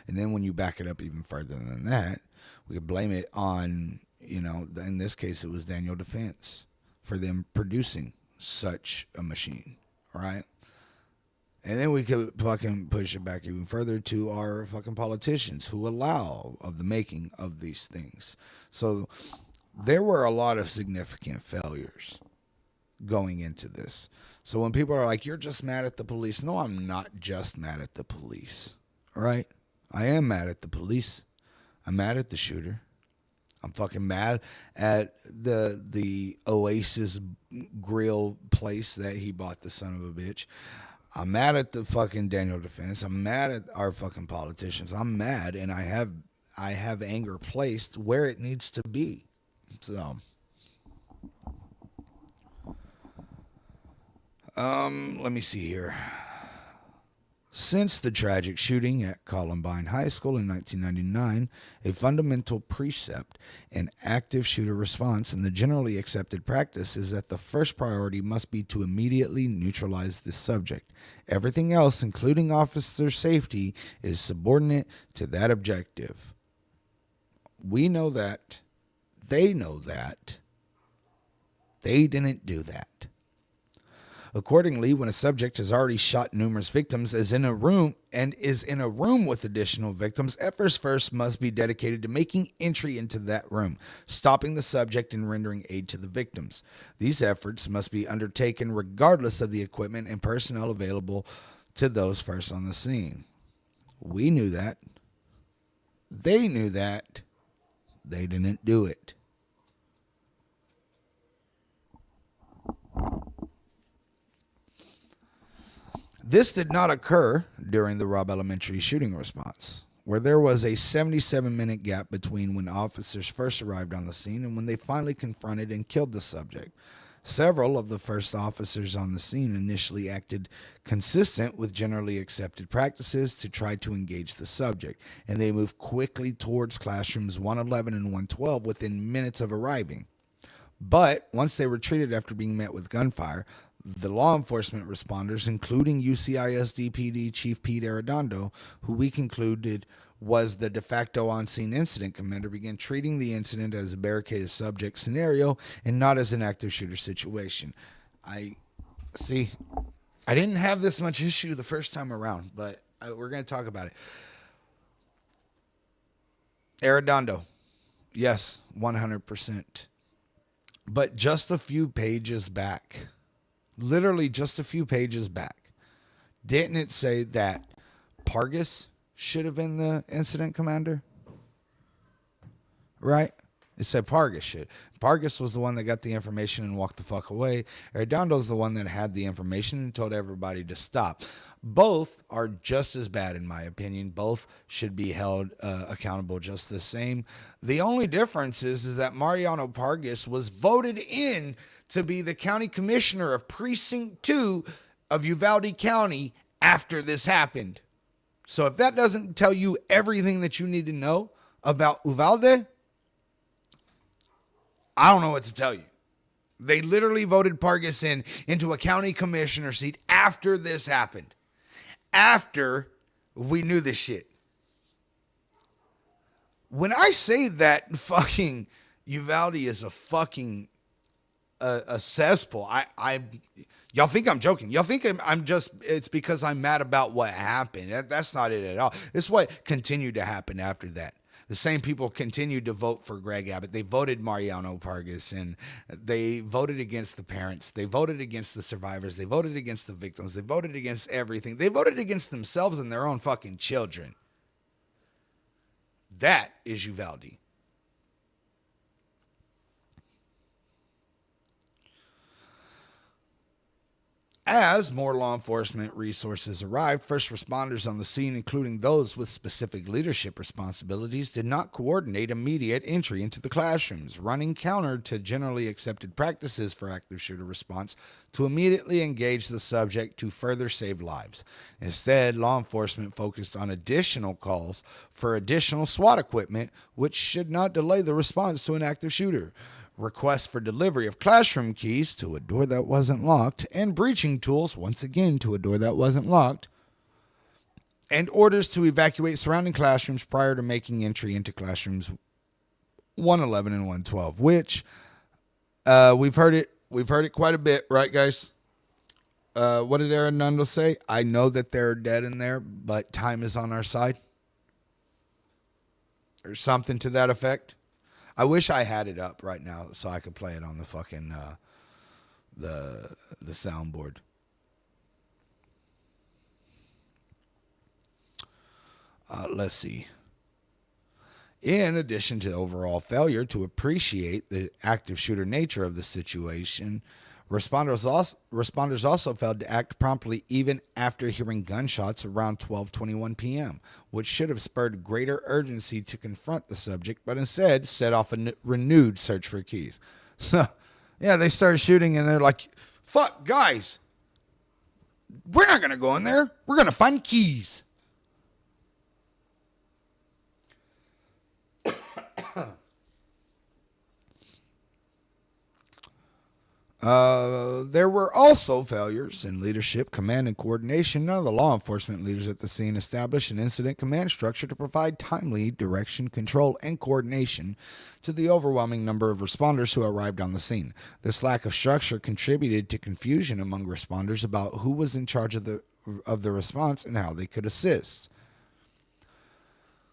And then when you back it up even further than that, we could blame it on, in this case, it was Daniel Defense for them producing such a machine, right? And then we could fucking push it back even further to our fucking politicians who allow of the making of these things. So there were a lot of significant failures going into this. So when people are like, you're just mad at the police. No, I'm not just mad at the police. All right? I am mad at the police. I'm mad at the shooter. I'm fucking mad at the Oasis grill place that he bought, the son of a bitch. I'm mad at the fucking Daniel Defense. I'm mad at our fucking politicians. I'm mad, and I have anger placed where it needs to be. So Let me see here. Since the tragic shooting at Columbine High School in 1999, a fundamental precept in active shooter response and the generally accepted practice is that the first priority must be to immediately neutralize the subject. Everything else, including officer safety, is subordinate to that objective. We know that. They know that. They didn't do that. Accordingly, when a subject has already shot numerous victims is in a room with additional victims, efforts first must be dedicated to making entry into that room, stopping the subject and rendering aid to the victims. These efforts must be undertaken regardless of the equipment and personnel available to those first on the scene. We knew that. They knew that. They didn't do it. This did not occur during the Robb Elementary shooting response, where there was a 77-minute gap between when officers first arrived on the scene and when they finally confronted and killed the subject. Several of the first officers on the scene initially acted consistent with generally accepted practices to try to engage the subject, and they moved quickly towards classrooms 111 and 112 within minutes of arriving. But once they retreated after being met with gunfire, the law enforcement responders, including UCISD PD Chief Pete Arredondo, who we concluded was the de facto on-scene incident commander, began treating the incident as a barricaded subject scenario and not as an active shooter situation. I didn't have this much issue the first time around, but we're going to talk about it. Arredondo, yes, 100%. But just a few pages back, literally just a few pages back, didn't it say that Pargas should have been the incident commander? Right? It said Pargas should. Pargas was the one that got the information and walked the fuck away. Arredondo's the one that had the information and told everybody to stop. Both are just as bad, in my opinion. Both should be held accountable just the same. The only difference is that Mariano Pargas was voted in to be the county commissioner of Precinct 2 of Uvalde County after this happened. So if that doesn't tell you everything that you need to know about Uvalde, I don't know what to tell you. They literally voted Pargas into a county commissioner seat after this happened. After we knew this shit. When I say that fucking Uvalde is a fucking a cesspool, y'all think I'm joking. Y'all think I'm just, it's because I'm mad about what happened. That's not it at all. It's what continued to happen after that. The same people continued to vote for Greg Abbott. They voted Mariano Pargas in. They voted against the parents. They voted against the survivors. They voted against the victims. They voted against everything. They voted against themselves and their own fucking children. That is Uvalde. As more law enforcement resources arrived, first responders on the scene, including those with specific leadership responsibilities, did not coordinate immediate entry into the classrooms, running counter to generally accepted practices for active shooter response to immediately engage the subject to further save lives. Instead, law enforcement focused on additional calls for additional SWAT equipment, which should not delay the response to an active shooter. Requests for delivery of classroom keys to a door that wasn't locked, and breaching tools, once again, to a door that wasn't locked, and orders to evacuate surrounding classrooms prior to making entry into classrooms 111 and 112, which we've heard it quite a bit, right, guys? What did Arredondo say? I know that they're dead in there, but time is on our side, or something to that effect. I wish I had it up right now so I could play it on the fucking the soundboard. Let's see. In addition to overall failure to appreciate the active shooter nature of the situation, responders also failed to act promptly even after hearing gunshots around 12:21 p.m., which should have spurred greater urgency to confront the subject, but instead set off a renewed search for keys. So, yeah, they started shooting and they're like, fuck, guys, We're not going to go in there. We're going to find keys. There were also failures in leadership, command, and coordination. None of the law enforcement leaders at the scene established an incident command structure to provide timely direction, control, and coordination to the overwhelming number of responders who arrived on the scene. This lack of structure contributed to confusion among responders about who was in charge of the response and how they could assist.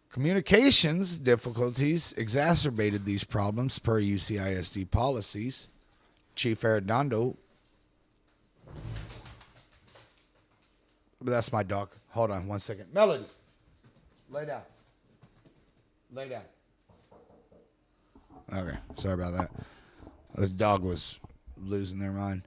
Communications difficulties exacerbated these problems per UCISD policies. Chief Arredondo. That's my dog. Hold on 1 second. Melody, lay down. Lay down. Okay, sorry about that. The dog was losing their mind.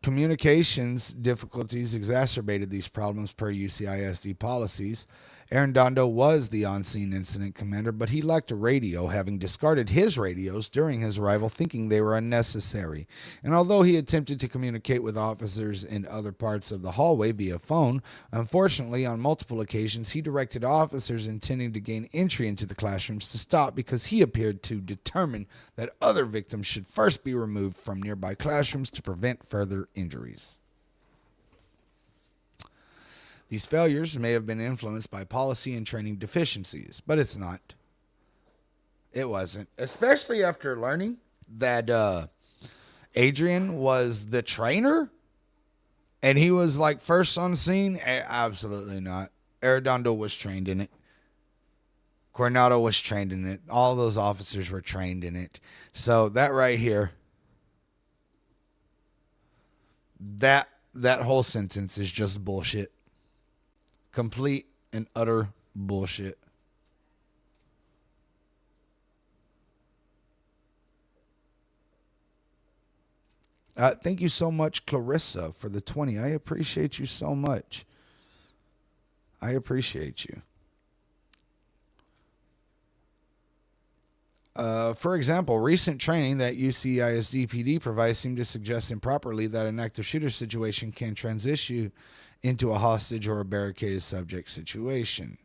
Communications difficulties exacerbated these problems per UCISD policies. Arredondo was the on-scene incident commander, but he lacked a radio, having discarded his radios during his arrival, thinking they were unnecessary. And although he attempted to communicate with officers in other parts of the hallway via phone, unfortunately, on multiple occasions, he directed officers intending to gain entry into the classrooms to stop because he appeared to determine that other victims should first be removed from nearby classrooms to prevent further injuries. These failures may have been influenced by policy and training deficiencies, but it's not. It wasn't. Especially after learning that Adrian was the trainer and he was like first on scene. Absolutely not. Arredondo was trained in it. Coronado was trained in it. All those officers were trained in it. So that right here, that whole sentence is just bullshit. Complete and utter bullshit. Thank you so much, Clarissa, for the 20. I appreciate you so much. I appreciate you. For example, recent training that UCISD PD provides seem to suggest improperly that an active shooter situation can transition into a hostage or a barricaded subject situation.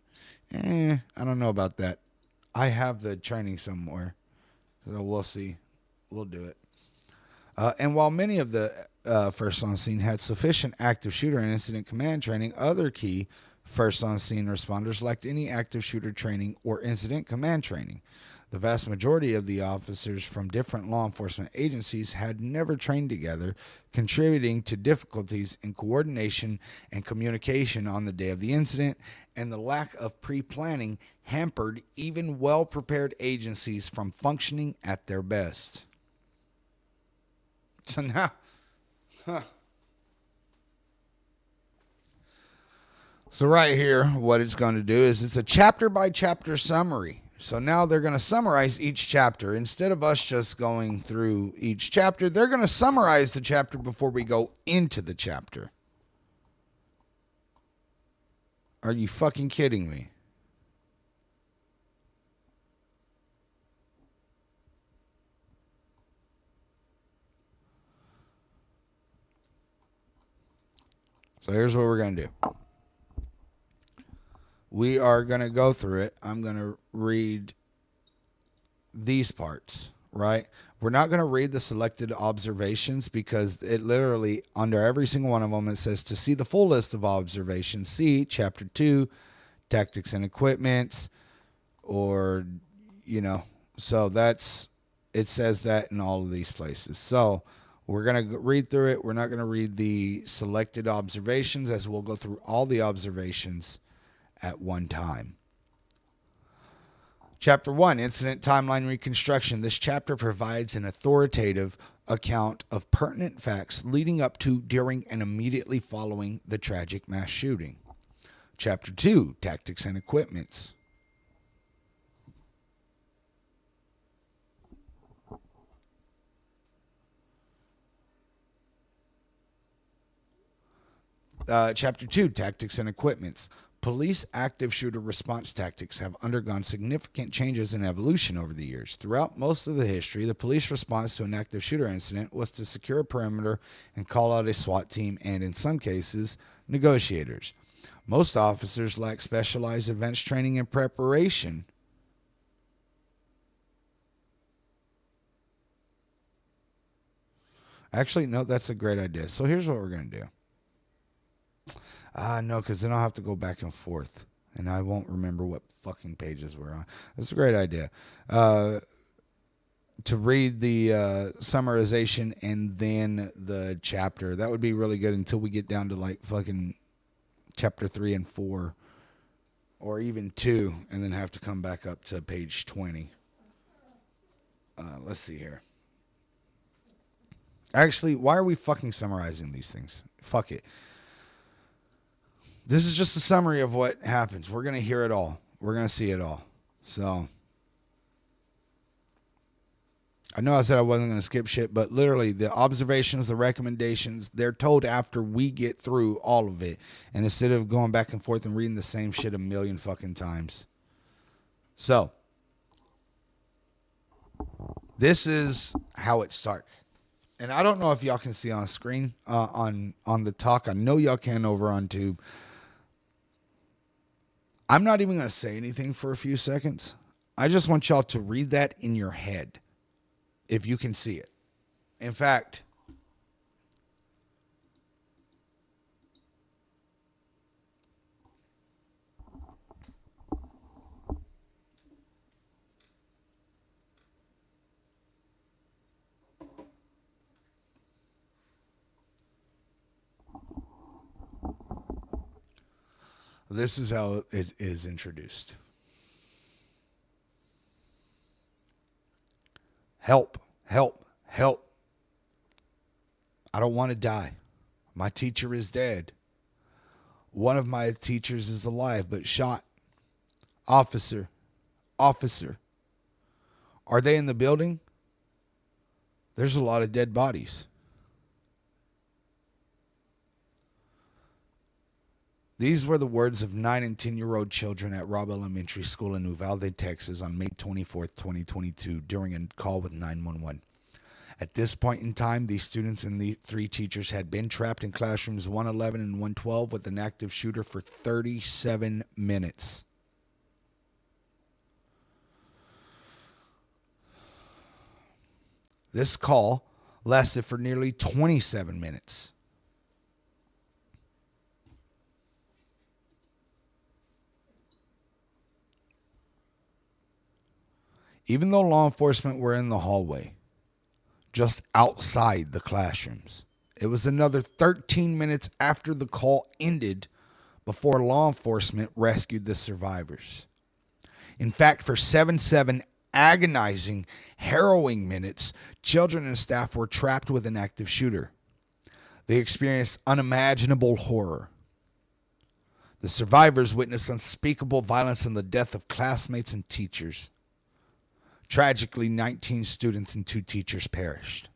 I don't know about that. I have the training somewhere, so we'll see. We'll do it. And while many of the first on scene had sufficient active shooter and incident command training, other key first on scene responders lacked any active shooter training or incident command training. The vast majority of the officers from different law enforcement agencies had never trained together, contributing to difficulties in coordination and communication on the day of the incident, and the lack of pre-planning hampered even well-prepared agencies from functioning at their best. So now, So right here, what it's going to do is it's a chapter-by-chapter summary. So now they're going to summarize each chapter. Instead of us just going through each chapter, they're going to summarize the chapter before we go into the chapter. Are you fucking kidding me? So here's what we're going to do. We are going to go through it. I'm going to read these parts, right? We're not going to read the selected observations because it literally, under every single one of them, it says to see the full list of observations, see Chapter 2, Tactics and Equipments, or, you know, so that's, it says that in all of these places. So we're going to read through it. We're not going to read the selected observations as we'll go through all the observations at one time. Chapter 1, Incident Timeline Reconstruction. This chapter provides an authoritative account of pertinent facts leading up to, during, and immediately following the tragic mass shooting. Chapter 2, Tactics and Equipments. Chapter 2, Tactics and Equipments. Police active shooter response tactics have undergone significant changes in evolution over the years. Throughout most of the history, the police response to an active shooter incident was to secure a perimeter and call out a SWAT team and, in some cases, negotiators. Most officers lack specialized advanced training and preparation. Actually, no, that's a great idea. So here's what we're going to do. No, because then I'll have to go back and forth, and I won't remember what fucking pages we're on. That's a great idea. To read the summarization and then the chapter. That would be really good until we get down to like fucking chapter 3 and 4, or even 2, and then have to come back up to page 20. Let's see here. Actually, why are we fucking summarizing these things? Fuck it. This is just a summary of what happens. We're going to hear it all. We're going to see it all. So, I know I said I wasn't going to skip shit, but literally the observations, the recommendations, they're told after we get through all of it. And instead of going back and forth and reading the same shit a million fucking times. So, this is how it starts. And I don't know if y'all can see on screen, on the talk. I know y'all can over on Tube. I'm not even going to say anything for a few seconds. I just want y'all to read that in your head, if you can see it. In fact, this is how it is introduced. Help, help, help. I don't want to die. My teacher is dead. One of my teachers is alive but shot. Officer, officer. Are they in the building? There's a lot of dead bodies. These were the words of 9 and 10-year-old children at Robb Elementary School in UValde, Texas on May 24th, 2022 during a call with 911. At this point in time, these students and the 3 teachers had been trapped in classrooms 111 and 112 with an active shooter for 37 minutes. This call lasted for nearly 27 minutes. Even though law enforcement were in the hallway, just outside the classrooms, it was another 13 minutes after the call ended before law enforcement rescued the survivors. In fact, for 7 agonizing, harrowing minutes, children and staff were trapped with an active shooter. They experienced unimaginable horror. The survivors witnessed unspeakable violence and the death of classmates and teachers. Tragically, 19 students and 2 teachers perished.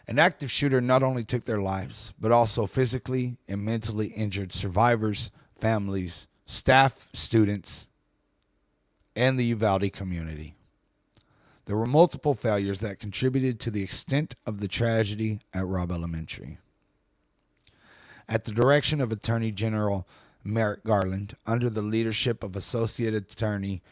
An active shooter not only took their lives, but also physically and mentally injured survivors, families, staff, students, and the UValde community. There were multiple failures that contributed to the extent of the tragedy at Robb Elementary. At the direction of Attorney General Merrick Garland, under the leadership of Associate Attorney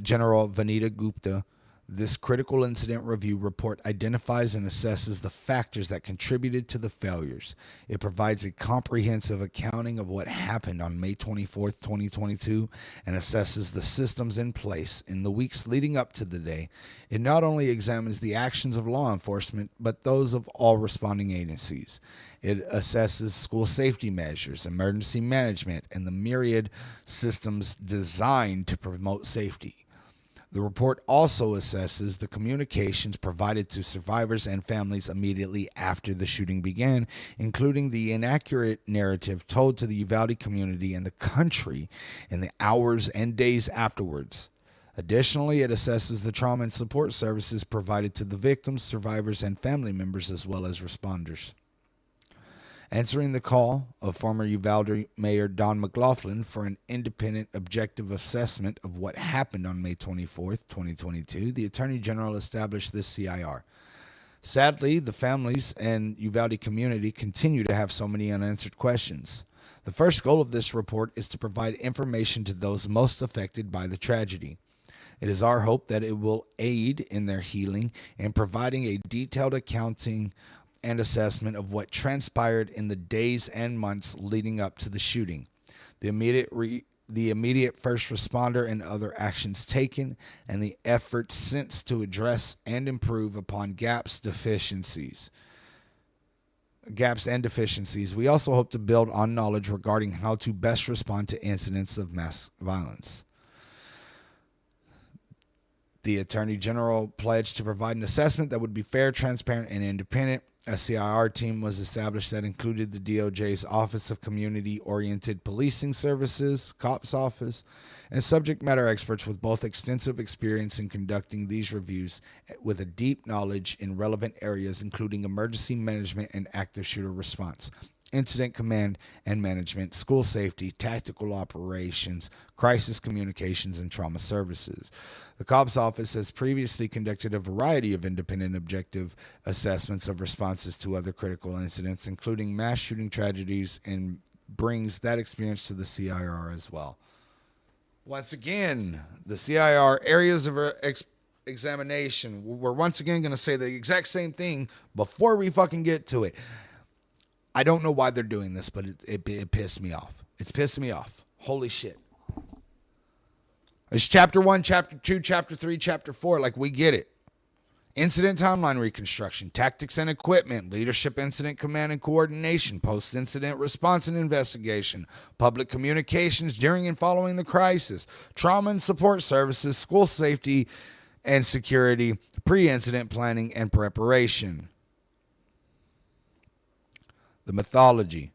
General Vanita Gupta, this critical incident review report identifies and assesses the factors that contributed to the failures. It provides a comprehensive accounting of what happened on May 24th, 2022, and assesses the systems in place in the weeks leading up to the day. It not only examines the actions of law enforcement, but those of all responding agencies. It assesses school safety measures, emergency management, and the myriad systems designed to promote safety. The report also assesses the communications provided to survivors and families immediately after the shooting began, including the inaccurate narrative told to the Uvalde community and the country in the hours and days afterwards. Additionally, it assesses the trauma and support services provided to the victims, survivors, and family members, as well as responders. Answering the call of former Uvalde Mayor Don McLaughlin for an independent, objective assessment of what happened on May 24th, 2022, the Attorney General established this CIR. Sadly, the families and Uvalde community continue to have so many unanswered questions. The first goal of this report is to provide information to those most affected by the tragedy. It is our hope that it will aid in their healing and providing a detailed accounting and assessment of what transpired in the days and months leading up to the shooting, the immediate first responder and other actions taken, and the efforts since to address and improve upon gaps and deficiencies. We also hope to build on knowledge regarding how to best respond to incidents of mass violence. The Attorney General pledged to provide an assessment that would be fair, transparent, and independent. A CIR team was established that included the DOJ's Office of Community-Oriented Policing Services, COPS office, and subject matter experts with both extensive experience in conducting these reviews with a deep knowledge in relevant areas, including emergency management and active shooter response, incident command and management, school safety, tactical operations, crisis communications, and trauma services. The COPS office has previously conducted a variety of independent objective assessments of responses to other critical incidents, including mass shooting tragedies, and brings that experience to the CIR as well. Once again, the CIR areas of examination, we're once again going to say the exact same thing before we fucking get to it. I don't know why they're doing this, but it pissed me off. It's pissing me off. Holy shit. It's chapter 1, chapter 2, chapter 3, chapter 4. Like, we get it. Incident timeline reconstruction, tactics and equipment, leadership incident command and coordination, post-incident response and investigation, public communications during and following the crisis, trauma and support services, school safety and security, pre-incident planning and preparation. The methodology.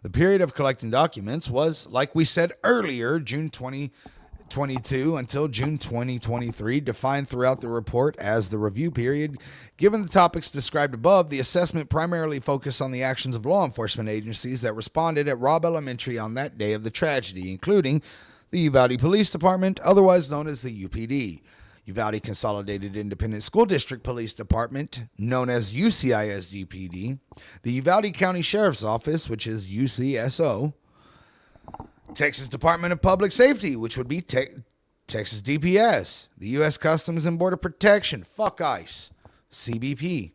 The period of collecting documents was, like we said earlier, June 2022 until June 2023, defined throughout the report as the review period. Given the topics described above, the assessment primarily focused on the actions of law enforcement agencies that responded at Robb Elementary on that day of the tragedy, including the Uvalde Police Department, otherwise known as the UPD, Uvalde Consolidated Independent School District Police Department, known as UCISD-PD, the Uvalde County Sheriff's Office, which is UCSO, Texas Department of Public Safety, which would be Texas DPS, the U.S. Customs and Border Protection, fuck ICE, CBP,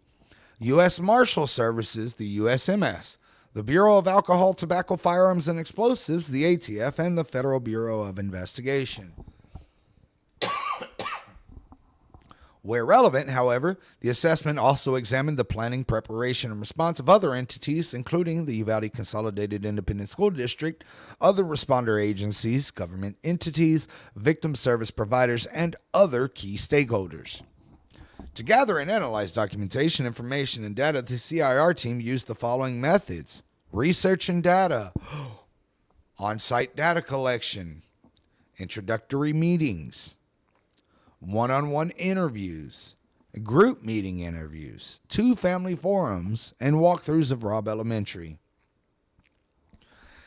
U.S. Marshal Services, the USMS, the Bureau of Alcohol, Tobacco, Firearms, and Explosives, the ATF, and the Federal Bureau of Investigation. Where relevant, however, the assessment also examined the planning, preparation, and response of other entities, including the Uvalde Consolidated Independent School District, other responder agencies, government entities, victim service providers, and other key stakeholders. To gather and analyze documentation, information, and data, the CIR team used the following methods: research and data, on-site data collection, introductory meetings, one-on-one interviews, group meeting interviews, 2 family forums, and walkthroughs of Robb Elementary.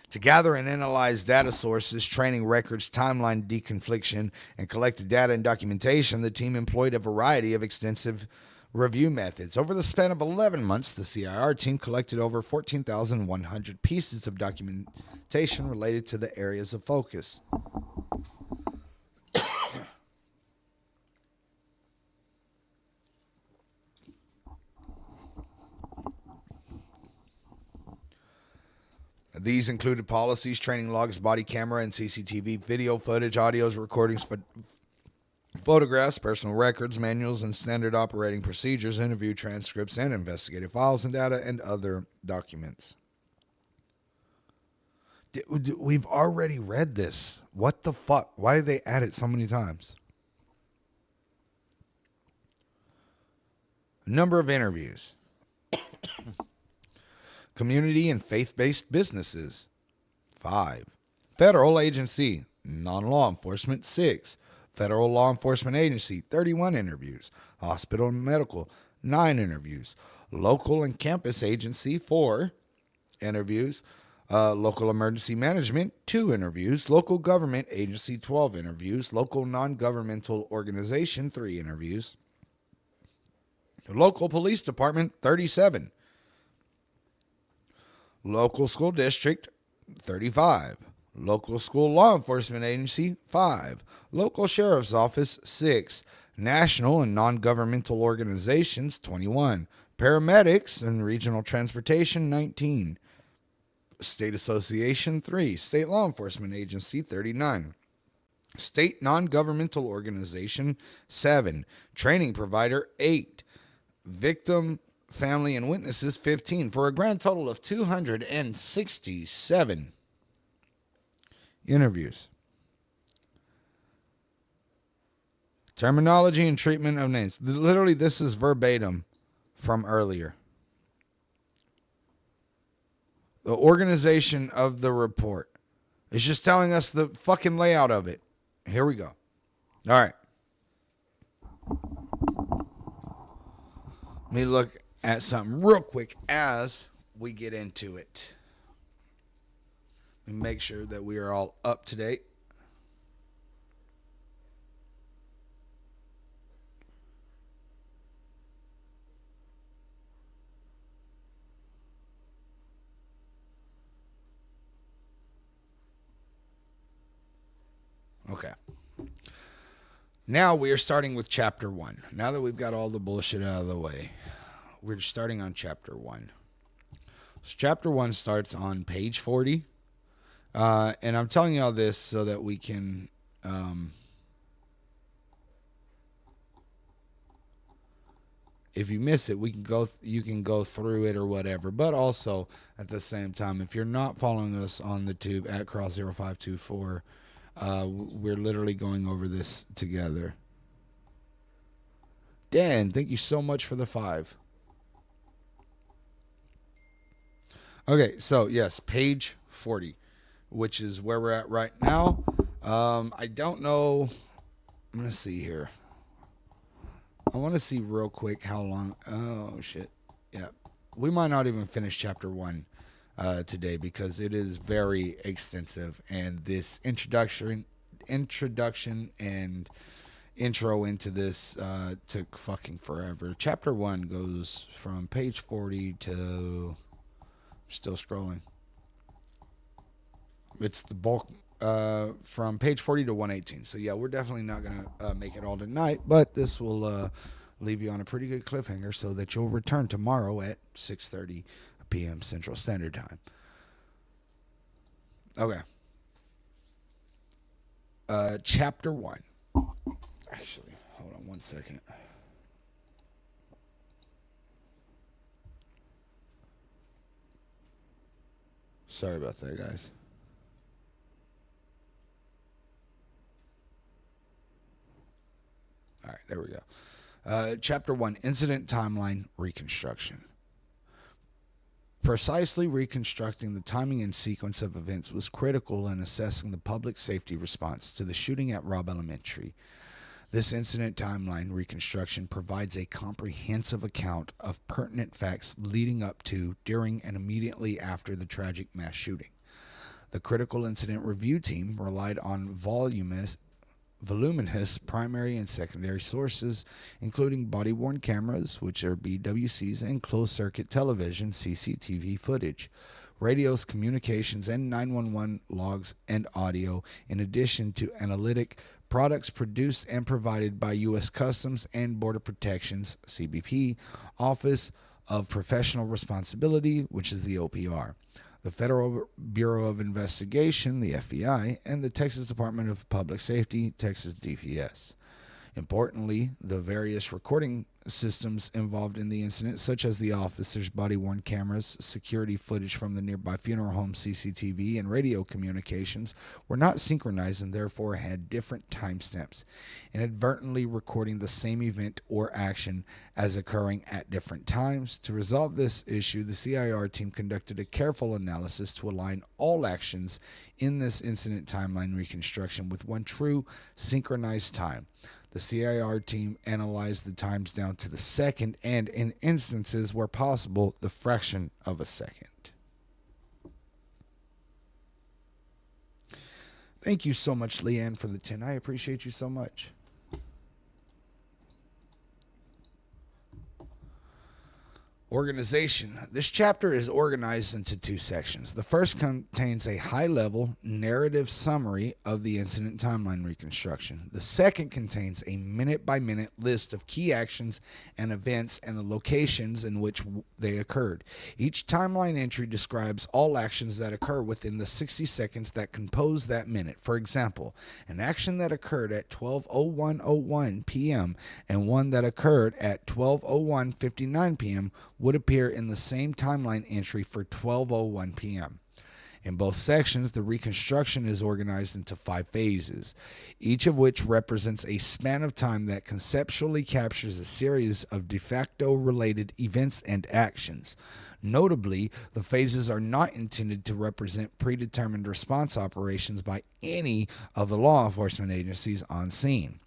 To gather and analyze data sources, training records, timeline deconfliction, and collected data and documentation, the team employed a variety of extensive review methods. Over the span of 11 months, the CIR team collected over 14,100 pieces of documentation related to the areas of focus. These included policies, training logs, body camera and CCTV video footage, audios, recordings, photographs, personal records, manuals, and standard operating procedures, interview transcripts, and investigative files and data, and other documents. We've already read this. What the fuck? Why did they add it so many times? Number of interviews. Community and faith-based businesses, 5. Federal agency, non-law enforcement, 6. Federal law enforcement agency, 31 interviews. Hospital and medical, 9 interviews. Local and campus agency, 4 interviews. Local emergency management, 2 interviews. Local government agency, 12 interviews. Local non-governmental organization, 3 interviews. Local police department, 37. Local school district, 35. Local school law enforcement agency, 5. Local sheriff's office, 6. National and non-governmental organizations, 21. Paramedics and regional transportation, 19. State association, 3. State law enforcement agency, 39. State non-governmental organization, 7. Training provider, 8. Victim, family, and witnesses, 15. For a grand total of 267 interviews. Terminology and treatment of names. Literally, this is verbatim from earlier. The organization of the report is just telling us the fucking layout of it. Here we go. All right. Let me look at something real quick as we get into it. Let me make sure that we are all up to date. Okay. Now we are starting with chapter 1. Now that we've got all the bullshit out of the way, we're starting on chapter 1. So chapter 1 starts on page 40. And I'm telling you all this so that we can if you miss it, you can go through it or whatever. But also at the same time, if you're not following us on the tube at Cross0524, we're literally going over this together. Dan, thank you so much for the 5. Okay, so yes, page 40, which is where we're at right now. I don't know. I'm going to see here. I want to see real quick how long. Oh, shit. Yeah. We might not even finish chapter 1 today because it is very extensive. And this introduction and intro into this took fucking forever. Chapter 1 goes from page 40 to... Still scrolling. It's the bulk from page 40 to 118. So yeah, we're definitely not going to make it all tonight, but this will leave you on a pretty good cliffhanger so that you'll return tomorrow at 6:30 p.m. Central Standard Time. Okay. Chapter 1. Actually, hold on one second. Sorry about that, guys. All right, there we go. Chapter 1, Incident Timeline Reconstruction. Precisely reconstructing the timing and sequence of events was critical in assessing the public safety response to the shooting at Robb Elementary. This incident timeline reconstruction provides a comprehensive account of pertinent facts leading up to, during, and immediately after the tragic mass shooting. The critical incident review team relied on voluminous primary and secondary sources, including body-worn cameras, which are BWCs, and closed-circuit television, CCTV footage, radios, communications, and 911 logs and audio, in addition to analytic products produced and provided by U.S. Customs and Border Protection's CBP Office of Professional Responsibility, which is the OPR, the Federal Bureau of Investigation, the FBI, and the Texas Department of Public Safety, Texas DPS. Importantly, the various recording systems involved in the incident, such as the officers' body-worn cameras, security footage from the nearby funeral home CCTV, and radio communications, were not synchronized and therefore had different timestamps, inadvertently recording the same event or action as occurring at different times. To resolve this issue, the CIR team conducted a careful analysis to align all actions in this incident timeline reconstruction with one true synchronized time. The CIR team analyzed the times down to the second and, in instances where possible, the fraction of a second. Thank you so much, Leanne, for the 10. I appreciate you so much. Organization. This chapter is organized into two sections. The first contains a high-level narrative summary of the incident timeline reconstruction. The second contains a minute-by-minute list of key actions and events and the locations in which they occurred. Each timeline entry describes all actions that occur within the 60 seconds that compose that minute. For example, an action that occurred at 12:01:01 p.m. and one that occurred at 12:01:59 p.m. would appear in the same timeline entry for 12:01 p.m. In both sections, the reconstruction is organized into 5 phases, each of which represents a span of time that conceptually captures a series of de facto related events and actions. Notably, the phases are not intended to represent predetermined response operations by any of the law enforcement agencies on scene.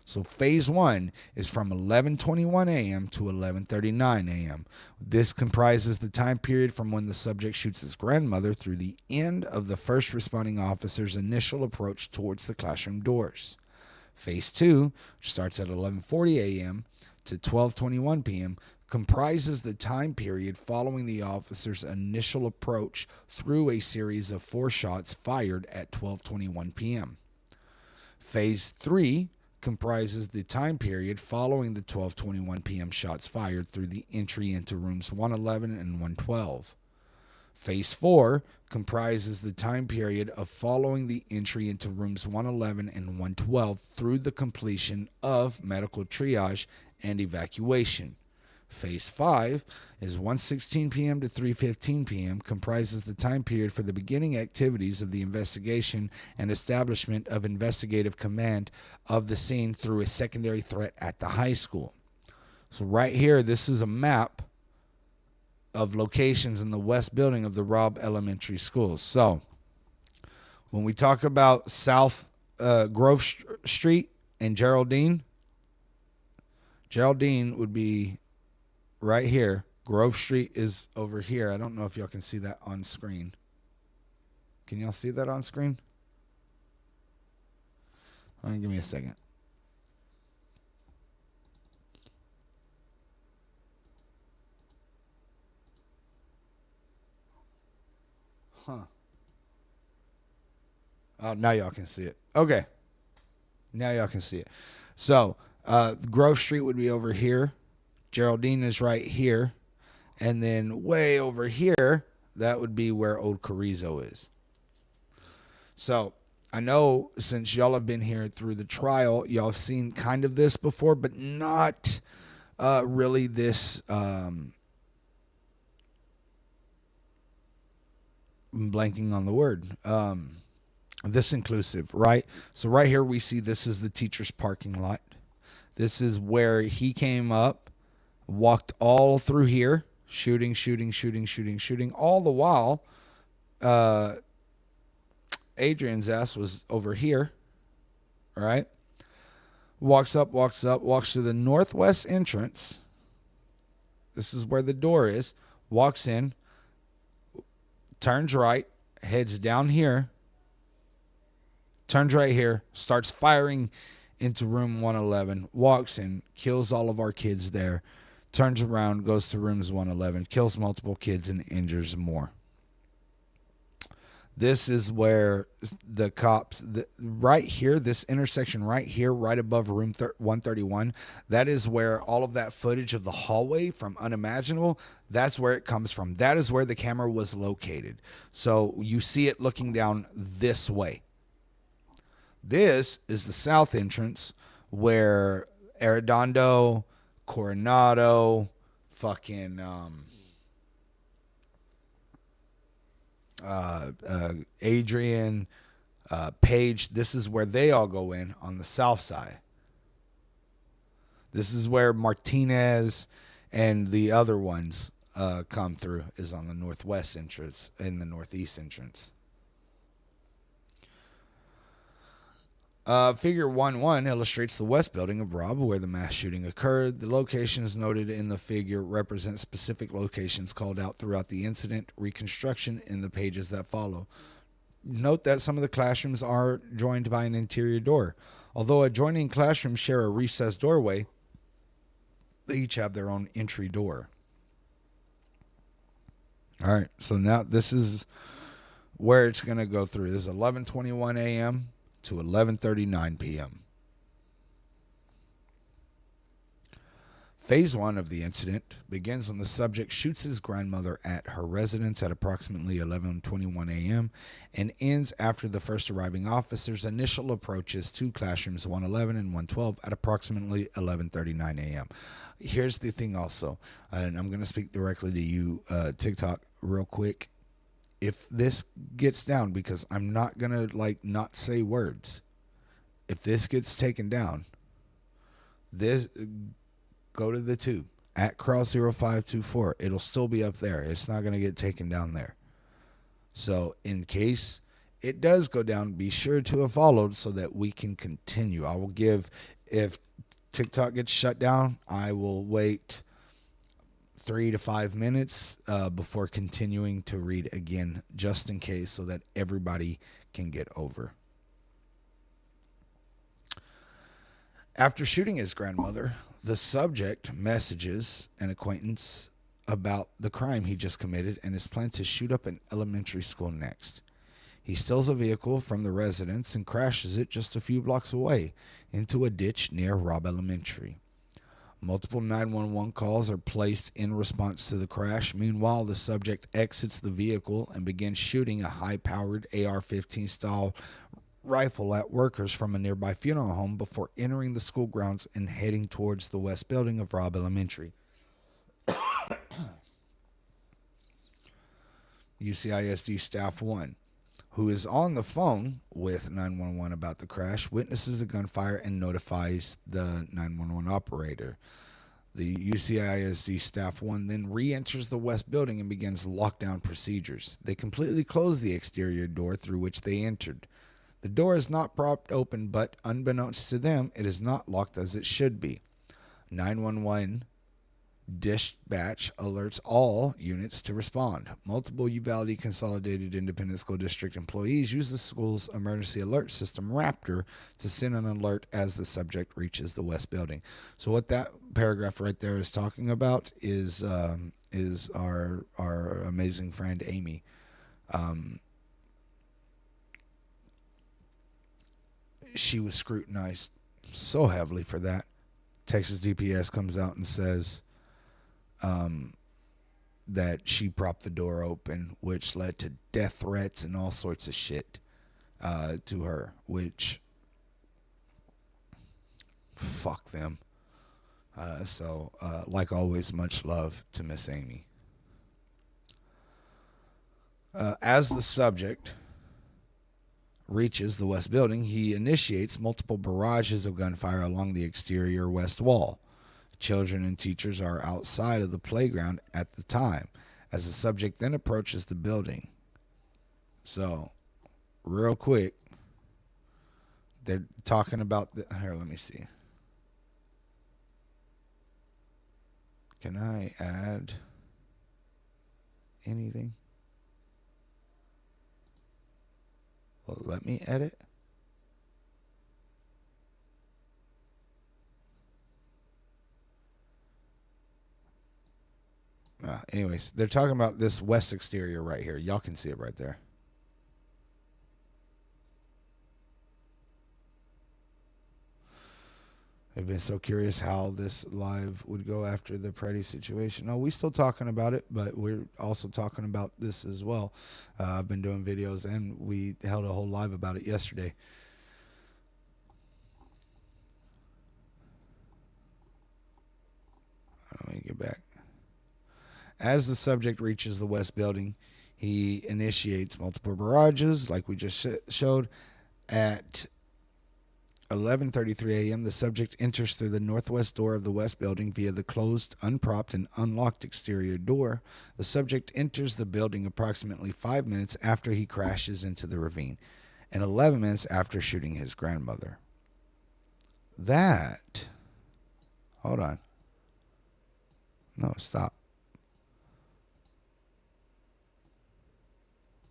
So phase 1 is from 11:21 a.m. to 11:39 a.m. This comprises the time period from when the subject shoots his grandmother through the end of the first responding officer's initial approach towards the classroom doors. Phase 2, which starts at 11:40 a.m. to 12:21 p.m., comprises the time period following the officer's initial approach through a series of 4 shots fired at 12:21 p.m. Phase 3 comprises the time period following the 12:21 p.m. shots fired through the entry into rooms 111 and 112. Phase 4 comprises the time period of following the entry into rooms 111 and 112 through the completion of medical triage and evacuation. Phase 5 is 1:16 p.m. to 3:15 p.m., comprises the time period for the beginning activities of the investigation and establishment of investigative command of the scene through a secondary threat at the high school. So right here, this is a map of locations in the west building of the Robb Elementary School. So when we talk about South Grove Street and Geraldine would be right here. Grove Street is over here. I don't know if y'all can see that on screen. Can y'all see that on screen? Give me a second. Oh, now y'all can see it. Okay. Now y'all can see it. So, Grove Street would be over here. Geraldine is right here. And then way over here, that would be where Old Carrizo is. So I know since y'all have been here through the trial, y'all have seen kind of this before, but not really this. I'm blanking on the word. This inclusive, right? So right here we see this is the teacher's parking lot. This is where he came up, walked all through here, shooting, all the while Adrian's ass was over here, right? Walks through the northwest entrance. This is where the door is. Walks in, turns right, heads down here, turns right here, starts firing into room 111, walks in, kills all of our kids there, turns around, goes to rooms 111, kills multiple kids and injures more. This is where the cops, right here, this intersection right here, right above room 131, that is where all of that footage of the hallway from Unimaginable, that's where it comes from. That is where the camera was located. So you see it looking down this way. This is the south entrance where Arredondo, Coronado, fucking Adrian, Page, this is where they all go in on the south side. This is where Martinez and the other ones come through, is on the northwest entrance and the northeast entrance. Figure 1-1 illustrates the west building of Robb where the mass shooting occurred. The locations noted in the figure represent specific locations called out throughout the incident reconstruction in the pages that follow. Note that some of the classrooms are joined by an interior door. Although adjoining classrooms share a recessed doorway, they each have their own entry door. All right, so now this is where it's going to go through. This is 11:21 a.m. to 11:39 p.m. Phase 1 of the incident begins when the subject shoots his grandmother at her residence at approximately 11:21 a.m. and ends after the first arriving officer's initial approaches to classrooms 111 and 112 at approximately 11:39 a.m. Here's the thing also, and I'm going to speak directly to you, TikTok, real quick. If this gets down, because I'm not going to not say words, if this gets taken down, go to the tube at Cross0524. It'll still be up there. It's not going to get taken down there. So in case it does go down, be sure to have followed so that we can continue. I will give, if TikTok gets shut down, I will wait 3 to 5 minutes before continuing to read again, just in case, so that everybody can get over. After shooting his grandmother, the subject messages an acquaintance about the crime he just committed and his plan to shoot up an elementary school next. He steals a vehicle from the residence and crashes it just a few blocks away into a ditch near Robb Elementary. Multiple 911 calls are placed in response to the crash. Meanwhile, the subject exits the vehicle and begins shooting a high-powered AR-15 style rifle at workers from a nearby funeral home before entering the school grounds and heading towards the west building of Robb Elementary. UCISD Staff 1, who is on the phone with 911 about the crash, witnesses the gunfire and notifies the 911 operator. The UCISD Staff 1 then re-enters the west building and begins lockdown procedures. They completely close the exterior door through which they entered. The door is not propped open, but unbeknownst to them, it is not locked as it should be. 911 dispatch alerts all units to respond. Multiple UValde Consolidated Independent School District employees use the school's emergency alert system, Raptor, to send an alert as the subject reaches the west building. So what that paragraph right there is talking about is our amazing friend Amy. She was scrutinized so heavily for that. Texas DPS comes out and says that she propped the door open, which led to death threats and all sorts of shit to her, which, fuck them. So, like always, much love to Miss Amy. As the subject reaches the west building, he initiates multiple barrages of gunfire along the exterior west wall. Children and teachers are outside of the playground at the time, as the subject then approaches the building. So, real quick, they're talking about here, let me see. Can I add anything? Well, let me edit. Anyways, they're talking about this west exterior right here. Y'all can see it right there. I've been so curious how this live would go after the Preddy situation. No, we're still talking about it, but we're also talking about this as well. I've been doing videos, and we held a whole live about it yesterday. Let me get back. As the subject reaches the west building, he initiates multiple barrages, like we just showed. At 11:33 a.m., the subject enters through the northwest door of the west building via the closed, unpropped, and unlocked exterior door. The subject enters the building approximately 5 minutes after he crashes into the ravine. and 11 minutes after shooting his grandmother. Hold on. No, stop.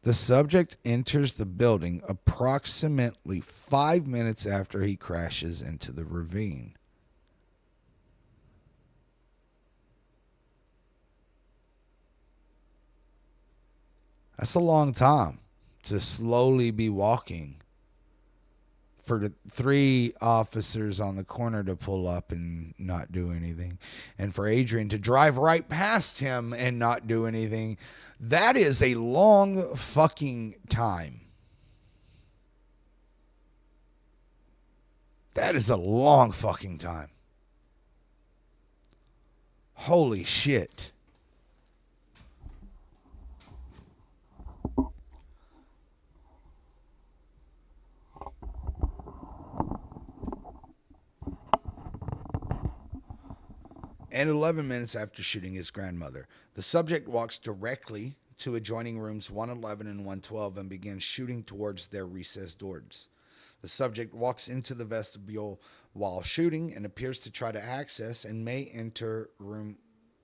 The subject enters the building approximately 5 minutes after he crashes into the ravine. That's a long time to slowly be walking for the 3 officers on the corner to pull up and not do anything, and for Adrian to drive right past him and not do anything. That is a long fucking time. That is a long fucking time. Holy shit. And 11 minutes after shooting his grandmother, the subject walks directly to adjoining rooms 111 and 112 and begins shooting towards their recessed doors. The subject walks into the vestibule while shooting and appears to try to access and may enter room...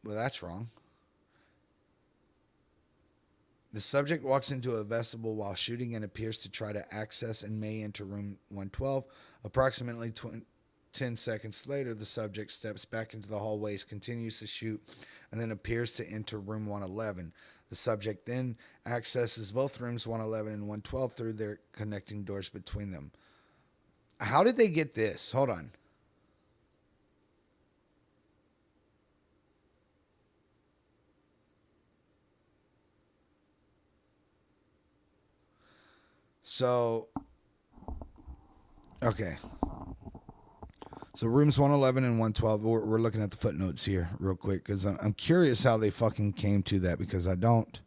Well, that's wrong. The subject walks into a vestibule while shooting and appears to try to access and may enter room 112. Approximately 10 seconds later, the subject steps back into the hallways, continues to shoot, and then appears to enter room 111. The subject then accesses both rooms 111 and 112 through their connecting doors between them. How did they get this? Hold on. So, okay. So rooms 111 and 112, we're looking at the footnotes here real quick because I'm curious how they fucking came to that because I don't.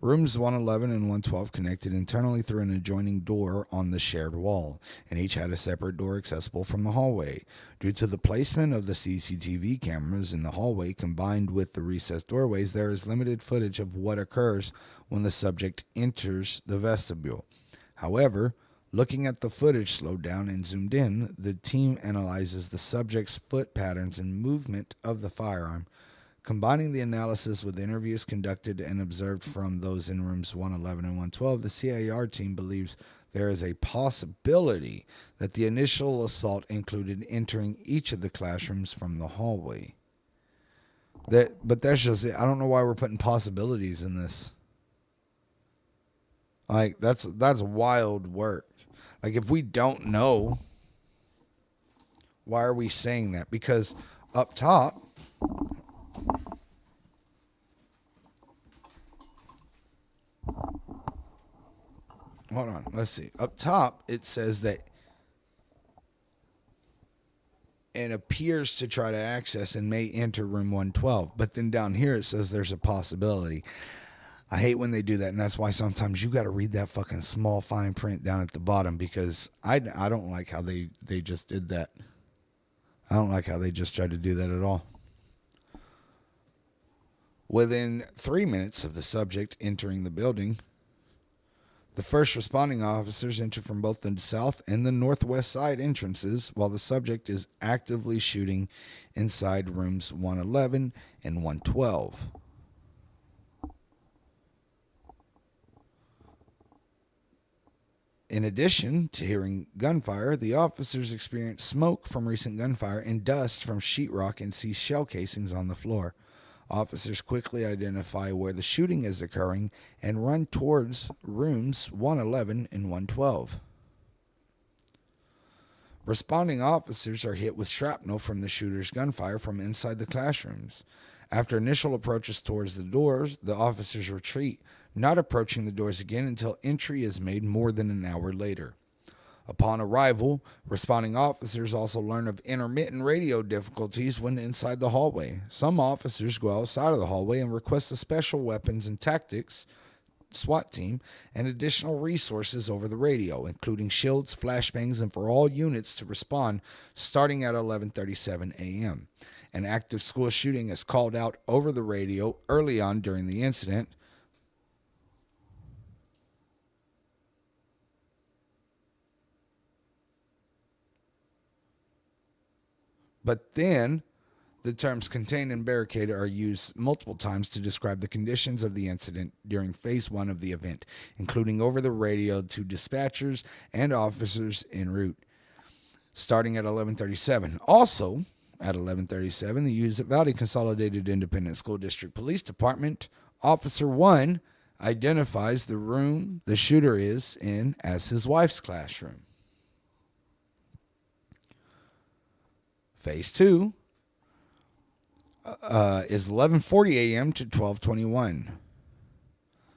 Rooms 111 and 112 connected internally through an adjoining door on the shared wall, and each had a separate door accessible from the hallway. Due to the placement of the CCTV cameras in the hallway combined with the recessed doorways, there is limited footage of what occurs when the subject enters the vestibule. However, looking at the footage slowed down and zoomed in, the team analyzes the subject's foot patterns and movement of the firearm. Combining the analysis with interviews conducted and observed from those in rooms 111 and 112, the CAR team believes there is a possibility that the initial assault included entering each of the classrooms from the hallway. But that's just it. I don't know why we're putting possibilities in this. Like, that's wild work. Like, if we don't know, why are we saying that? Because up top, hold on, let's see. Up top, it says that it appears to try to access and may enter room 112. But then down here, it says there's a possibility. I hate when they do that, and that's why sometimes you got to read that fucking small fine print down at the bottom because I don't like how they just did that. I don't like how they just tried to do that at all. Within 3 minutes of the subject entering the building, the first responding officers enter from both the south and the northwest side entrances while the subject is actively shooting inside rooms 111 and 112. In addition to hearing gunfire, the officers experience smoke from recent gunfire and dust from sheetrock and see shell casings on the floor. Officers quickly identify where the shooting is occurring and run towards rooms 111 and 112. Responding officers are hit with shrapnel from the shooter's gunfire from inside the classrooms. After initial approaches towards the doors, the officers retreat, not approaching the doors again until entry is made more than an hour later. Upon arrival, responding officers also learn of intermittent radio difficulties when inside the hallway. Some officers go outside of the hallway and request a special weapons and tactics SWAT team and additional resources over the radio, including shields, flashbangs, and for all units to respond starting at 11:37 a.m. An active school shooting is called out over the radio early on during the incident. But then the terms contained and barricade are used multiple times to describe the conditions of the incident during phase one of the event, including over the radio to dispatchers and officers en route, starting at 11:37. Also, at 11:37, the UValde Consolidated Independent School District Police Department Officer 1 identifies the room the shooter is in as his wife's classroom. Phase 2 is 11:40 a.m. to 12:21.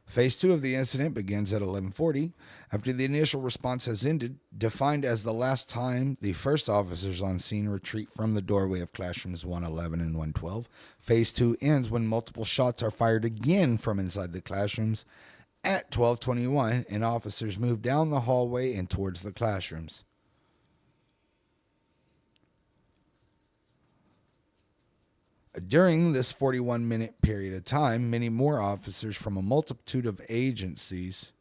Phase 2 of the incident begins at 11:40 after the initial response has ended, defined as the last time the first officers on scene retreat from the doorway of classrooms 111 and 112. Phase 2 ends when multiple shots are fired again from inside the classrooms at 12:21, and officers move down the hallway and towards the classrooms. During this 41-minute period of time, many more officers from a multitude of agencies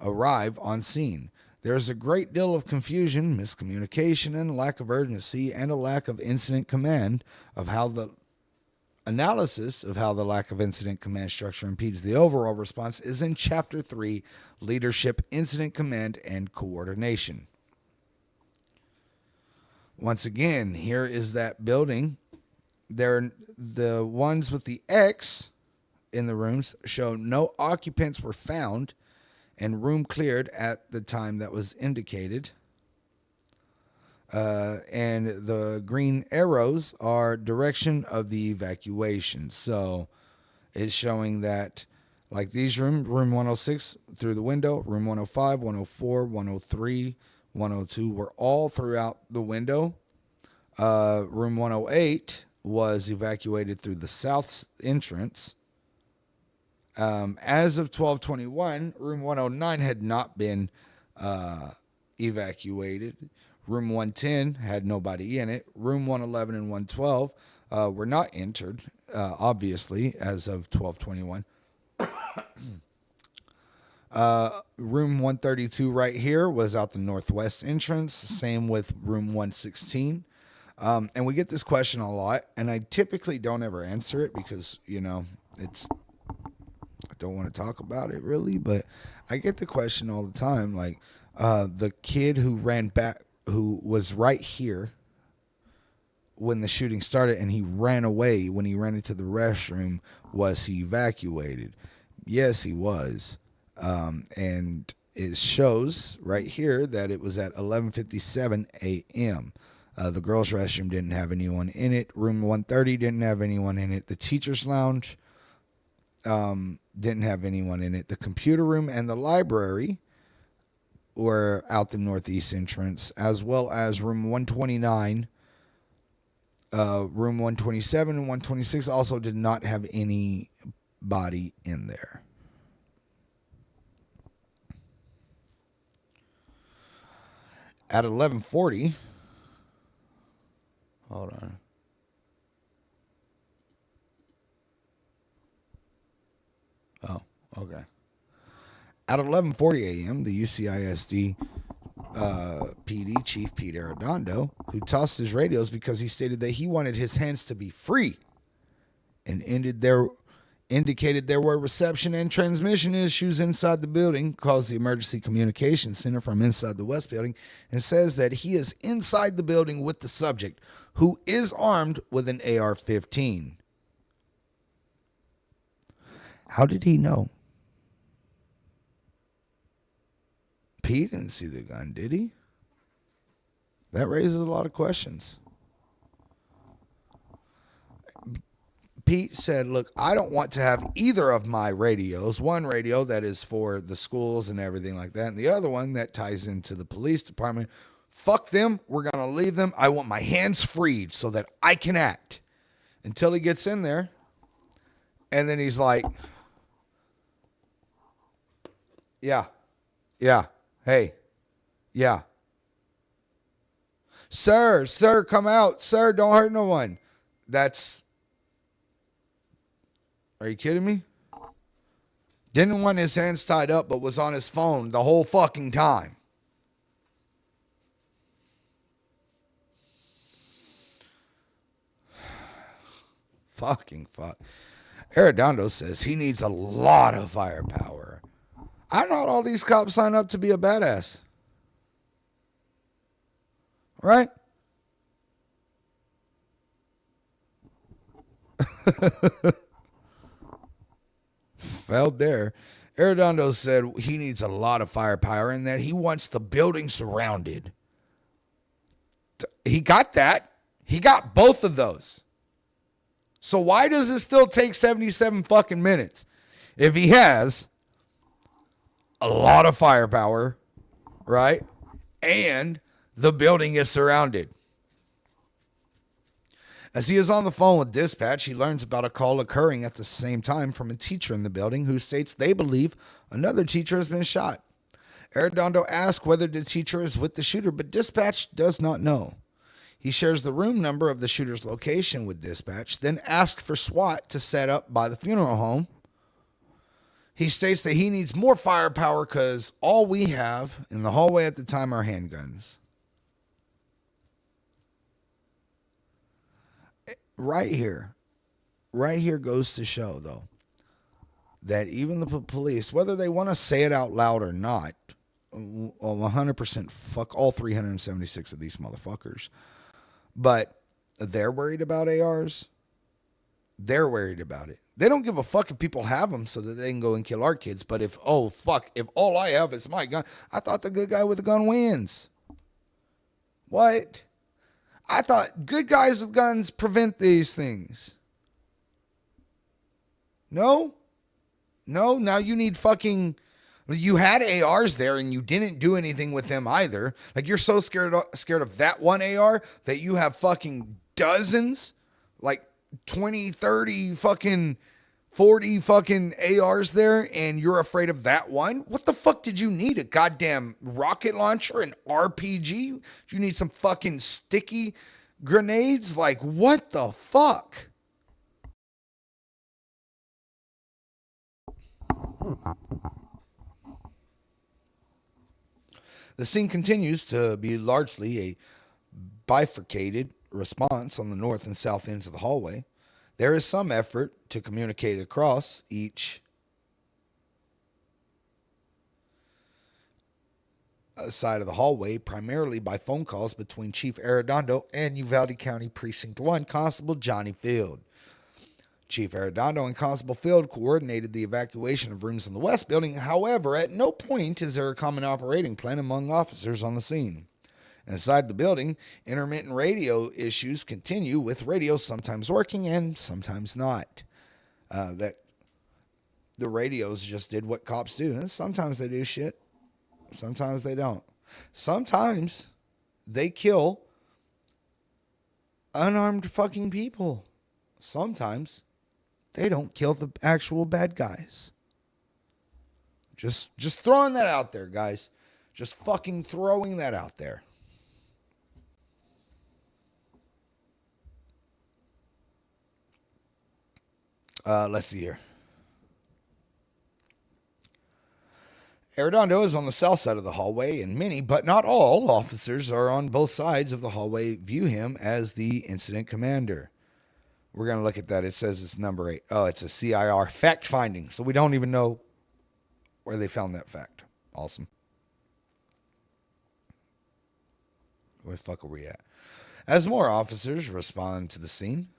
arrive on scene. There is a great deal of confusion, miscommunication, and lack of urgency, and a lack of incident command of how the analysis of how the lack of incident command structure impedes the overall response is in Chapter 3, Leadership, Incident Command, and Coordination. Once again, here is that building. The ones with the X in the rooms show no occupants were found and room cleared at the time that was indicated. And the green arrows are direction of the evacuation. So it's showing that, like these rooms, room 106 through the window, room 105, 104, 103, 102 were all throughout the window. Room 108 was evacuated through the south entrance. As of 12:21, room 109 had not been evacuated. Room 110 had nobody in it. Room 111 and 112 were not entered, obviously, as of 12:21. Room 132 right here was out the northwest entrance. Same with room 116. And we get this question a lot, and I typically don't ever answer it because, I don't want to talk about it really, but I get the question all the time, like, the kid who ran back, who was right here when the shooting started, and he ran away when he ran into the restroom, was he evacuated? Yes, he was. And it shows right here that it was at 11:57 a.m. The girls' restroom didn't have anyone in it. Room 130 didn't have anyone in it. The teacher's lounge didn't have anyone in it. The computer room and the library were out the northeast entrance, as well as room 129, room 127, and 126 also did not have anybody in there. At 11:40... Hold on. Oh, okay. At 11:40 a.m., the UCISD PD Chief Pete Arredondo, who tossed his radios because he stated that he wanted his hands to be free, and indicated there were reception and transmission issues inside the building, calls the Emergency Communications Center from inside the West Building, and says that he is inside the building with the subject, who is armed with an AR-15. How did he know? Pete didn't see the gun, did he? That raises a lot of questions. Pete said, look, I don't want to have either of my radios. One radio that is for the schools and everything like that, and the other one that ties into the police department. Fuck them. We're going to leave them. I want my hands freed so that I can act. Until he gets in there. And then he's like, yeah, hey, yeah. Sir, come out. Sir, don't hurt no one. Are you kidding me? Didn't want his hands tied up, but was on his phone the whole fucking time. Fucking fuck. Arredondo says he needs a lot of firepower. I thought all these cops sign up to be a badass. Right? Failed there. Arredondo said he needs a lot of firepower and that he wants the building surrounded. He got that. He got both of those. So why does it still take 77 fucking minutes? If he has a lot of firepower, right? And the building is surrounded. As he is on the phone with dispatch, he learns about a call occurring at the same time from a teacher in the building who states they believe another teacher has been shot. Arredondo asks whether the teacher is with the shooter, but dispatch does not know. He shares the room number of the shooter's location with dispatch, then asks for SWAT to set up by the funeral home. He states that he needs more firepower because all we have in the hallway at the time are handguns. Right here goes to show, though, that even the police, whether they want to say it out loud or not, 100% fuck all 376 of these motherfuckers. But they're worried about ARs. They're worried about it. They don't give a fuck if people have them so that they can go and kill our kids. But if all I have is my gun, I thought the good guy with the gun wins. What? I thought good guys with guns prevent these things. No? Now you need fucking... You had ARs there and you didn't do anything with them either. Like, you're so scared of that one AR that you have fucking dozens, like 20, 30, fucking 40 fucking ARs there, and you're afraid of that one? What the fuck did you need? A goddamn rocket launcher, an RPG? Do you need some fucking sticky grenades? Like, what the fuck? The scene continues to be largely a bifurcated response on the north and south ends of the hallway. There is some effort to communicate across each side of the hallway, primarily by phone calls between Chief Arredondo and Uvalde County Precinct 1 Constable Johnny Field. Chief Arredondo and Constable Field coordinated the evacuation of rooms in the West Building. However, at no point is there a common operating plan among officers on the scene. Inside the building, intermittent radio issues continue, with radio sometimes working and sometimes not. That the radios just did what cops do. And sometimes they do shit. Sometimes they don't. Sometimes they kill unarmed fucking people. Sometimes they don't kill the actual bad guys. Just throwing that out there, guys. Just fucking throwing that out there. Let's see here. Arredondo is on the south side of the hallway, and many, but not all, officers are on both sides of the hallway view him as the incident commander. We're going to look at that. It says it's number 8. Oh, it's a CIR fact finding. So we don't even know where they found that fact. Awesome. Where the fuck are we at? As more officers respond to the scene,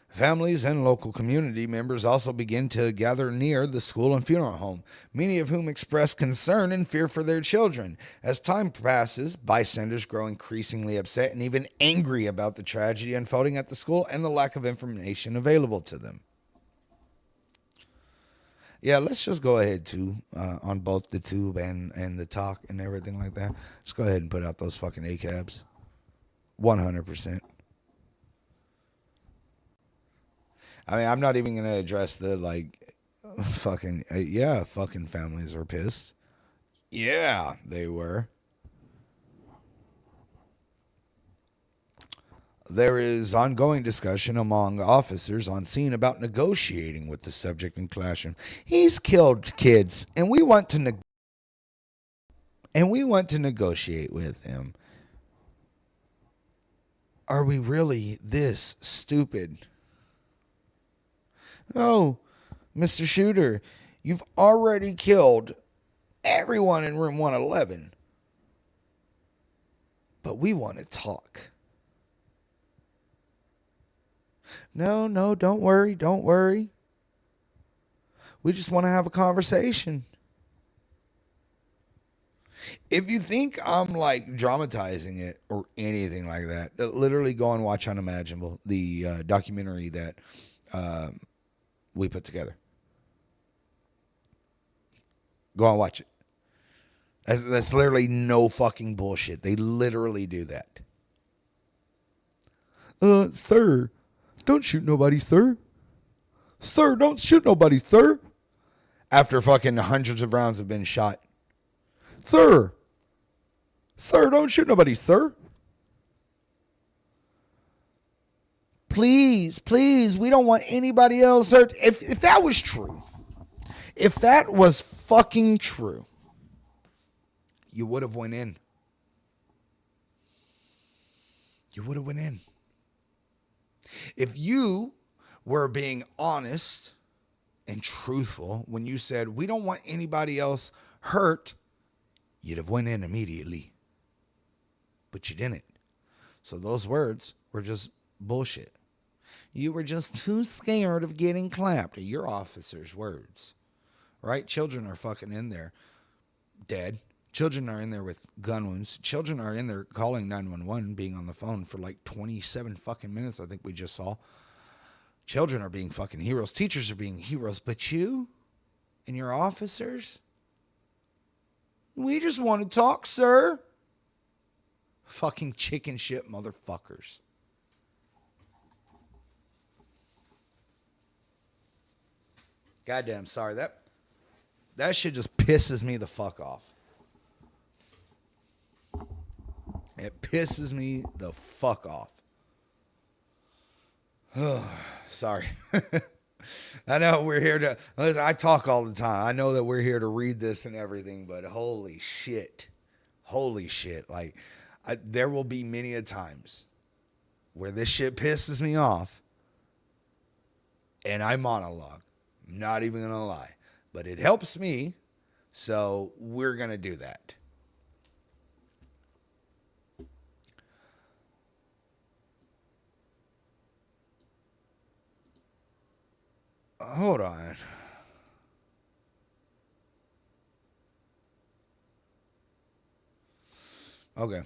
families and local community members also begin to gather near the school and funeral home, many of whom express concern and fear for their children. As time passes, bystanders grow increasingly upset and even angry about the tragedy unfolding at the school and the lack of information available to them. Yeah, let's just go ahead too, on both the tube and the talk and everything like that. Just go ahead and put out those fucking ACABs. 100%. I mean, I'm not even going to address the, like, fucking, yeah, fucking families are pissed. Yeah, they were. There is ongoing discussion among officers on scene about negotiating with the subject in classroom. He's killed kids, and we want to negotiate with him. Are we really this stupid? Oh, Mr. Shooter, you've already killed everyone in room 111. But we want to talk. No, don't worry. We just want to have a conversation. If you think I'm like dramatizing it or anything like that, literally go and watch Unimaginable, the documentary that we put together. Go and watch it. That's literally no fucking bullshit. They literally do that. Sir, don't shoot nobody, sir. Sir, don't shoot nobody, sir. After fucking hundreds of rounds have been shot. Sir, don't shoot nobody, sir. Please, we don't want anybody else hurt. If that was true, if that was fucking true, you would have went in. You would have went in. If you were being honest and truthful when you said, we don't want anybody else hurt, you'd have went in immediately. But you didn't. So those words were just bullshit. You were just too scared of getting clapped. Your officer's words. Right? Children are fucking in there dead. Children are in there with gun wounds. Children are in there calling 911, being on the phone for like 27 fucking minutes, I think we just saw. Children are being fucking heroes. Teachers are being heroes. But you and your officers, we just want to talk, sir. Fucking chicken shit motherfuckers. Goddamn, sorry. That shit just pisses me the fuck off. It pisses me the fuck off. Sorry. I know we're here to, listen, I talk all the time. I know that we're here to read this and everything, but holy shit. Like, there will be many a times where this shit pisses me off and I monologue. I'm not even going to lie. But it helps me, so we're going to do that. Hold on. Okay.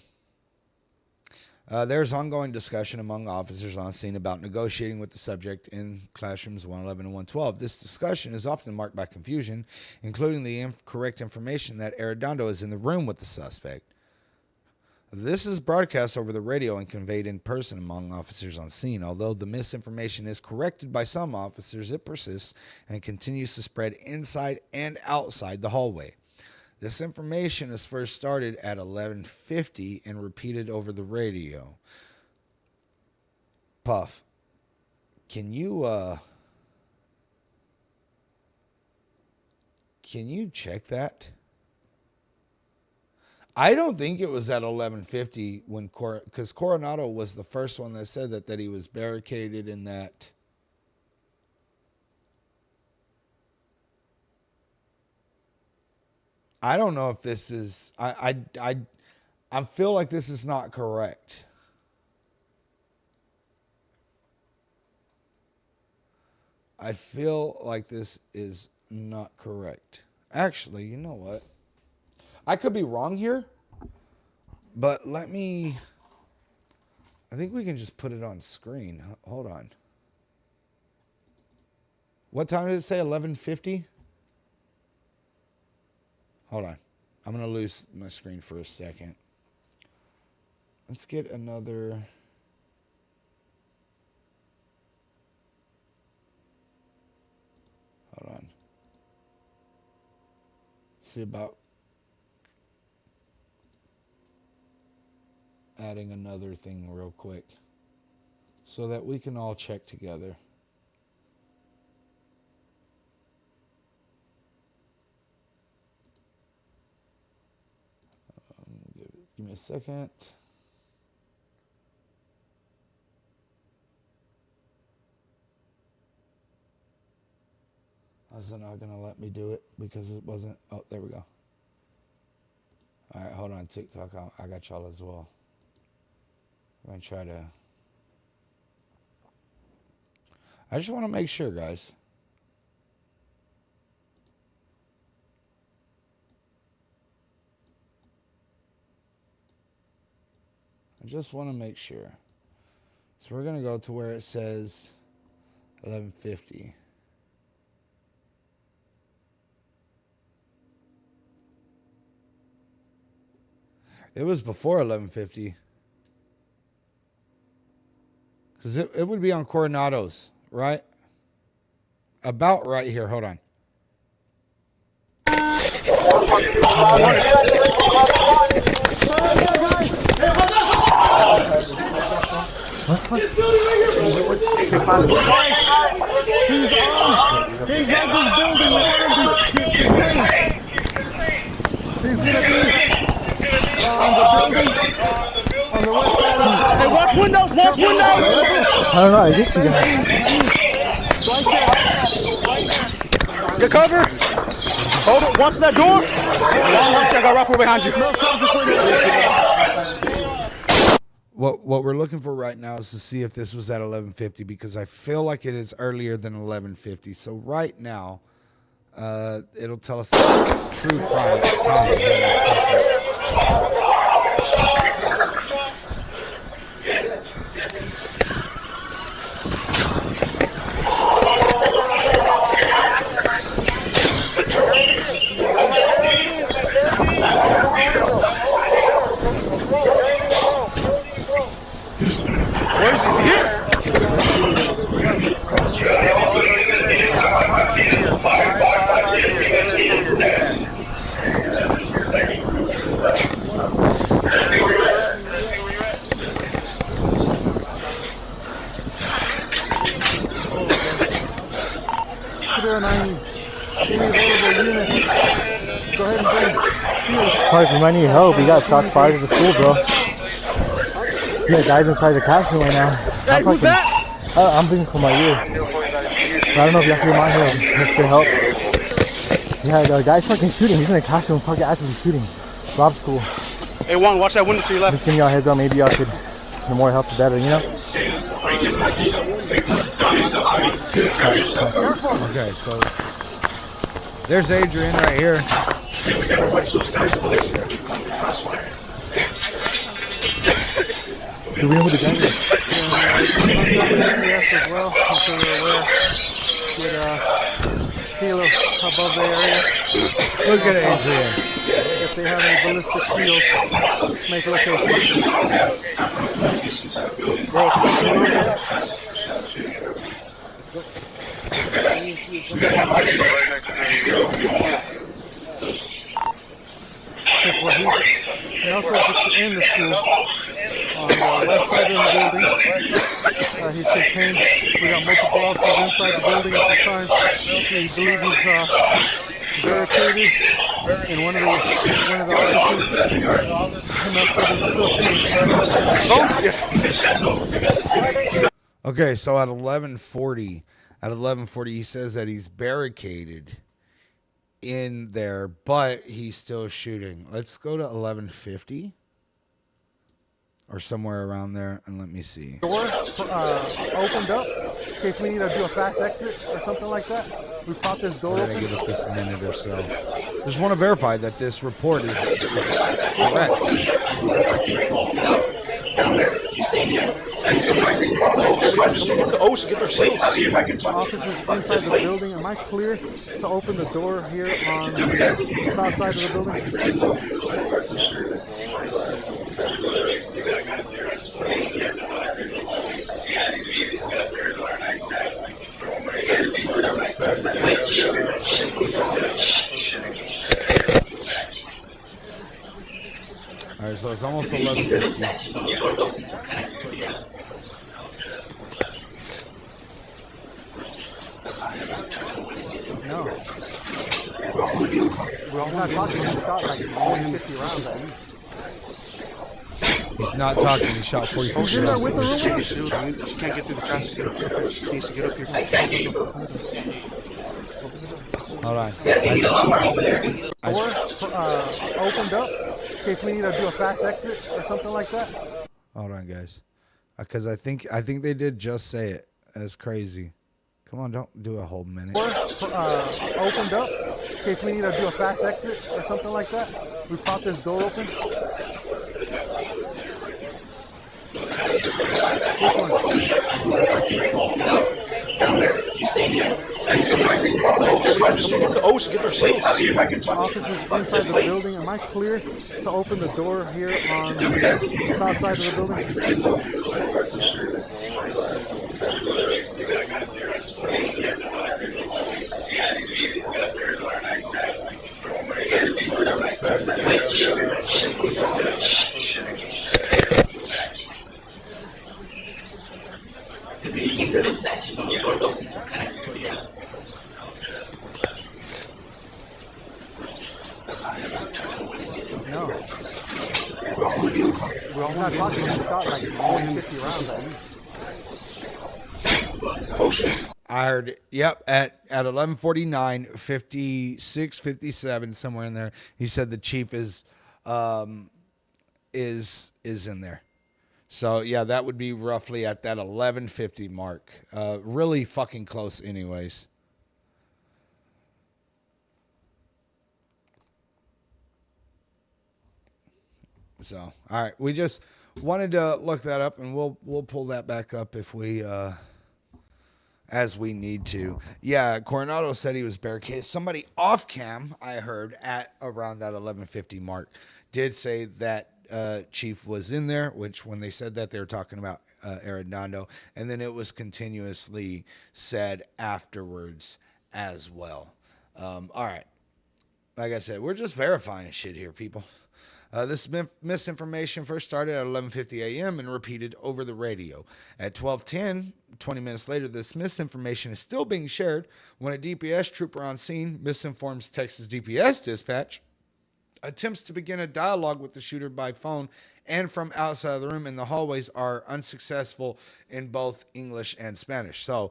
There's ongoing discussion among officers on scene about negotiating with the subject in classrooms 111 and 112. This discussion is often marked by confusion, including the incorrect information that Arredondo is in the room with the suspect. This is broadcast over the radio and conveyed in person among officers on scene. Although the misinformation is corrected by some officers, it persists and continues to spread inside and outside the hallway. This information is first started at 11:50 and repeated over the radio. Puff, can you check that? I don't think it was at 11:50 when because Coronado was the first one that said that he was barricaded in that. I don't know if this is I feel like this is not correct. I feel like this is not correct. Actually, you know what? I could be wrong here, but I think we can just put it on screen. Hold on. What time did it say? 11:50? Hold on. I'm going to lose my screen for a second. Let's get another. Hold on. See about adding another thing real quick. so that we can all check together. Give me a second. Is it not going to let me do it because it wasn't? Oh, there we go. All right, hold on, TikTok. I got y'all as well. I'm going to try to... I just want to make sure, guys. I just want to make sure. So we're going to go to where it says 1150. It was before 1150. Because it would be on Coronado's, right? About right here. Hold on. Hey, watch windows, watch windows! I don't know, I get you guys. Get cover! Hold it, watch that door! Watch, I got rifle behind you. What we're looking for right now is to see if this was at 1150 because I feel like it is earlier than 1150. So right now, it'll tell us the true time. Where is he? Is he here? Park, we might need help. We got shots fired at the school, bro. We got guys inside the classroom right now. Hey, who's that? I'm thinking for my ear. I don't know if you have to remind him to help. Yeah, the guy's fucking shooting. He's in the classroom fucking actively shooting. Rob school. Hey, Juan, watch that window to your left. Just giving y'all a heads up. Maybe y'all could, the more help, the better, you know? Okay, so there's Adrian right here. Do we know who the guy is? Yes, as well, so we're aware. Get a feel above the area. Look at Adrian. If they have any ballistic fields, make location. Bro, what the fuck's going on here? And also, if it's in the school, on the west side of the building, he's contained. We got multiple officers inside the building at the time. We believe he's barricaded, and one of the officers Okay, so at 1140, he says that he's barricaded in there, but he's still shooting. Let's go to 1150 or somewhere around there, and let me see. door opened up in case we need to do a fast exit or something like that. We pop this door We're open. gonna give it this minute or so. Just want to verify that this report is correct. Somebody get to Ocean, get their shields. Officers inside the building. Am I clear to open the door here on the south side of the building? All right, so it's almost 1150. We all He's want not to get talking. him. He shot like We want him 50 to rounds trust at him. least. He's not talking. He shot 44 He's in there shots. with the She room check with your us? shield. She can't get through the traffic there. She needs to get up here. Hold on. Door opened up in case we need to do a fast exit or something like that. Hold on, guys. Because I think they did just say it. That's crazy. Come on, don't do a whole minute. Door opened up in case we need to do a fast exit or something like that. We pop this door open. Which one? Somebody get to Ocean, get their shields. Officers inside the building. Am I clear to open the door here on the south side of the building? No. We all He's want not to talking. get He him. shot like We want him to 50 trust rounds him. at least. I heard it. Yep, at 11:49, 56, 57, somewhere in there. He said the chief is in there. So yeah, that would be roughly at that 11:50 mark. Really fucking close, anyways. So all right, we just wanted to look that up, and we'll pull that back up if we as we need to. Yeah, Coronado said he was barricaded. Somebody off cam, I heard, at around that 11:50 mark, did say that Chief was in there, which when they said that, they were talking about Arredondo. And then it was continuously said afterwards as well. All right. Like I said, we're just verifying shit here, people. This misinformation first started at 11:50 a.m. and repeated over the radio. At 12:10, 20 minutes later, this misinformation is still being shared when a DPS trooper on scene misinforms Texas DPS dispatch, attempts to begin a dialogue with the shooter by phone and from outside of the room in the hallways are unsuccessful in both English and Spanish. So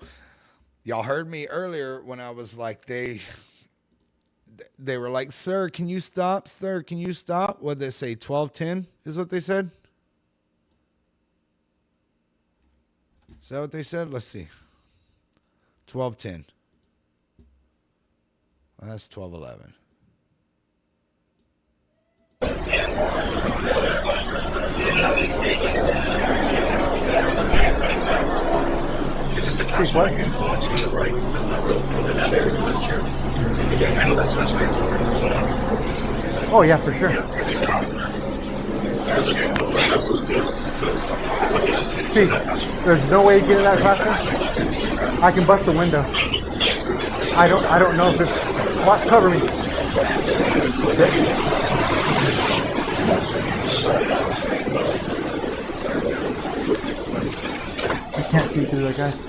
y'all heard me earlier when I was like, they were like, sir, can you stop? Sir, can you stop? What'd they say? 12:10 is what they said? Is that what they said? Let's see. 12:10. Well, that's 12:11. Chief, what? Oh yeah, for sure. Chief, there's no way to get in that classroom. I can bust the window. I don't know if it's. What? Cover me. I can't see through there, guys.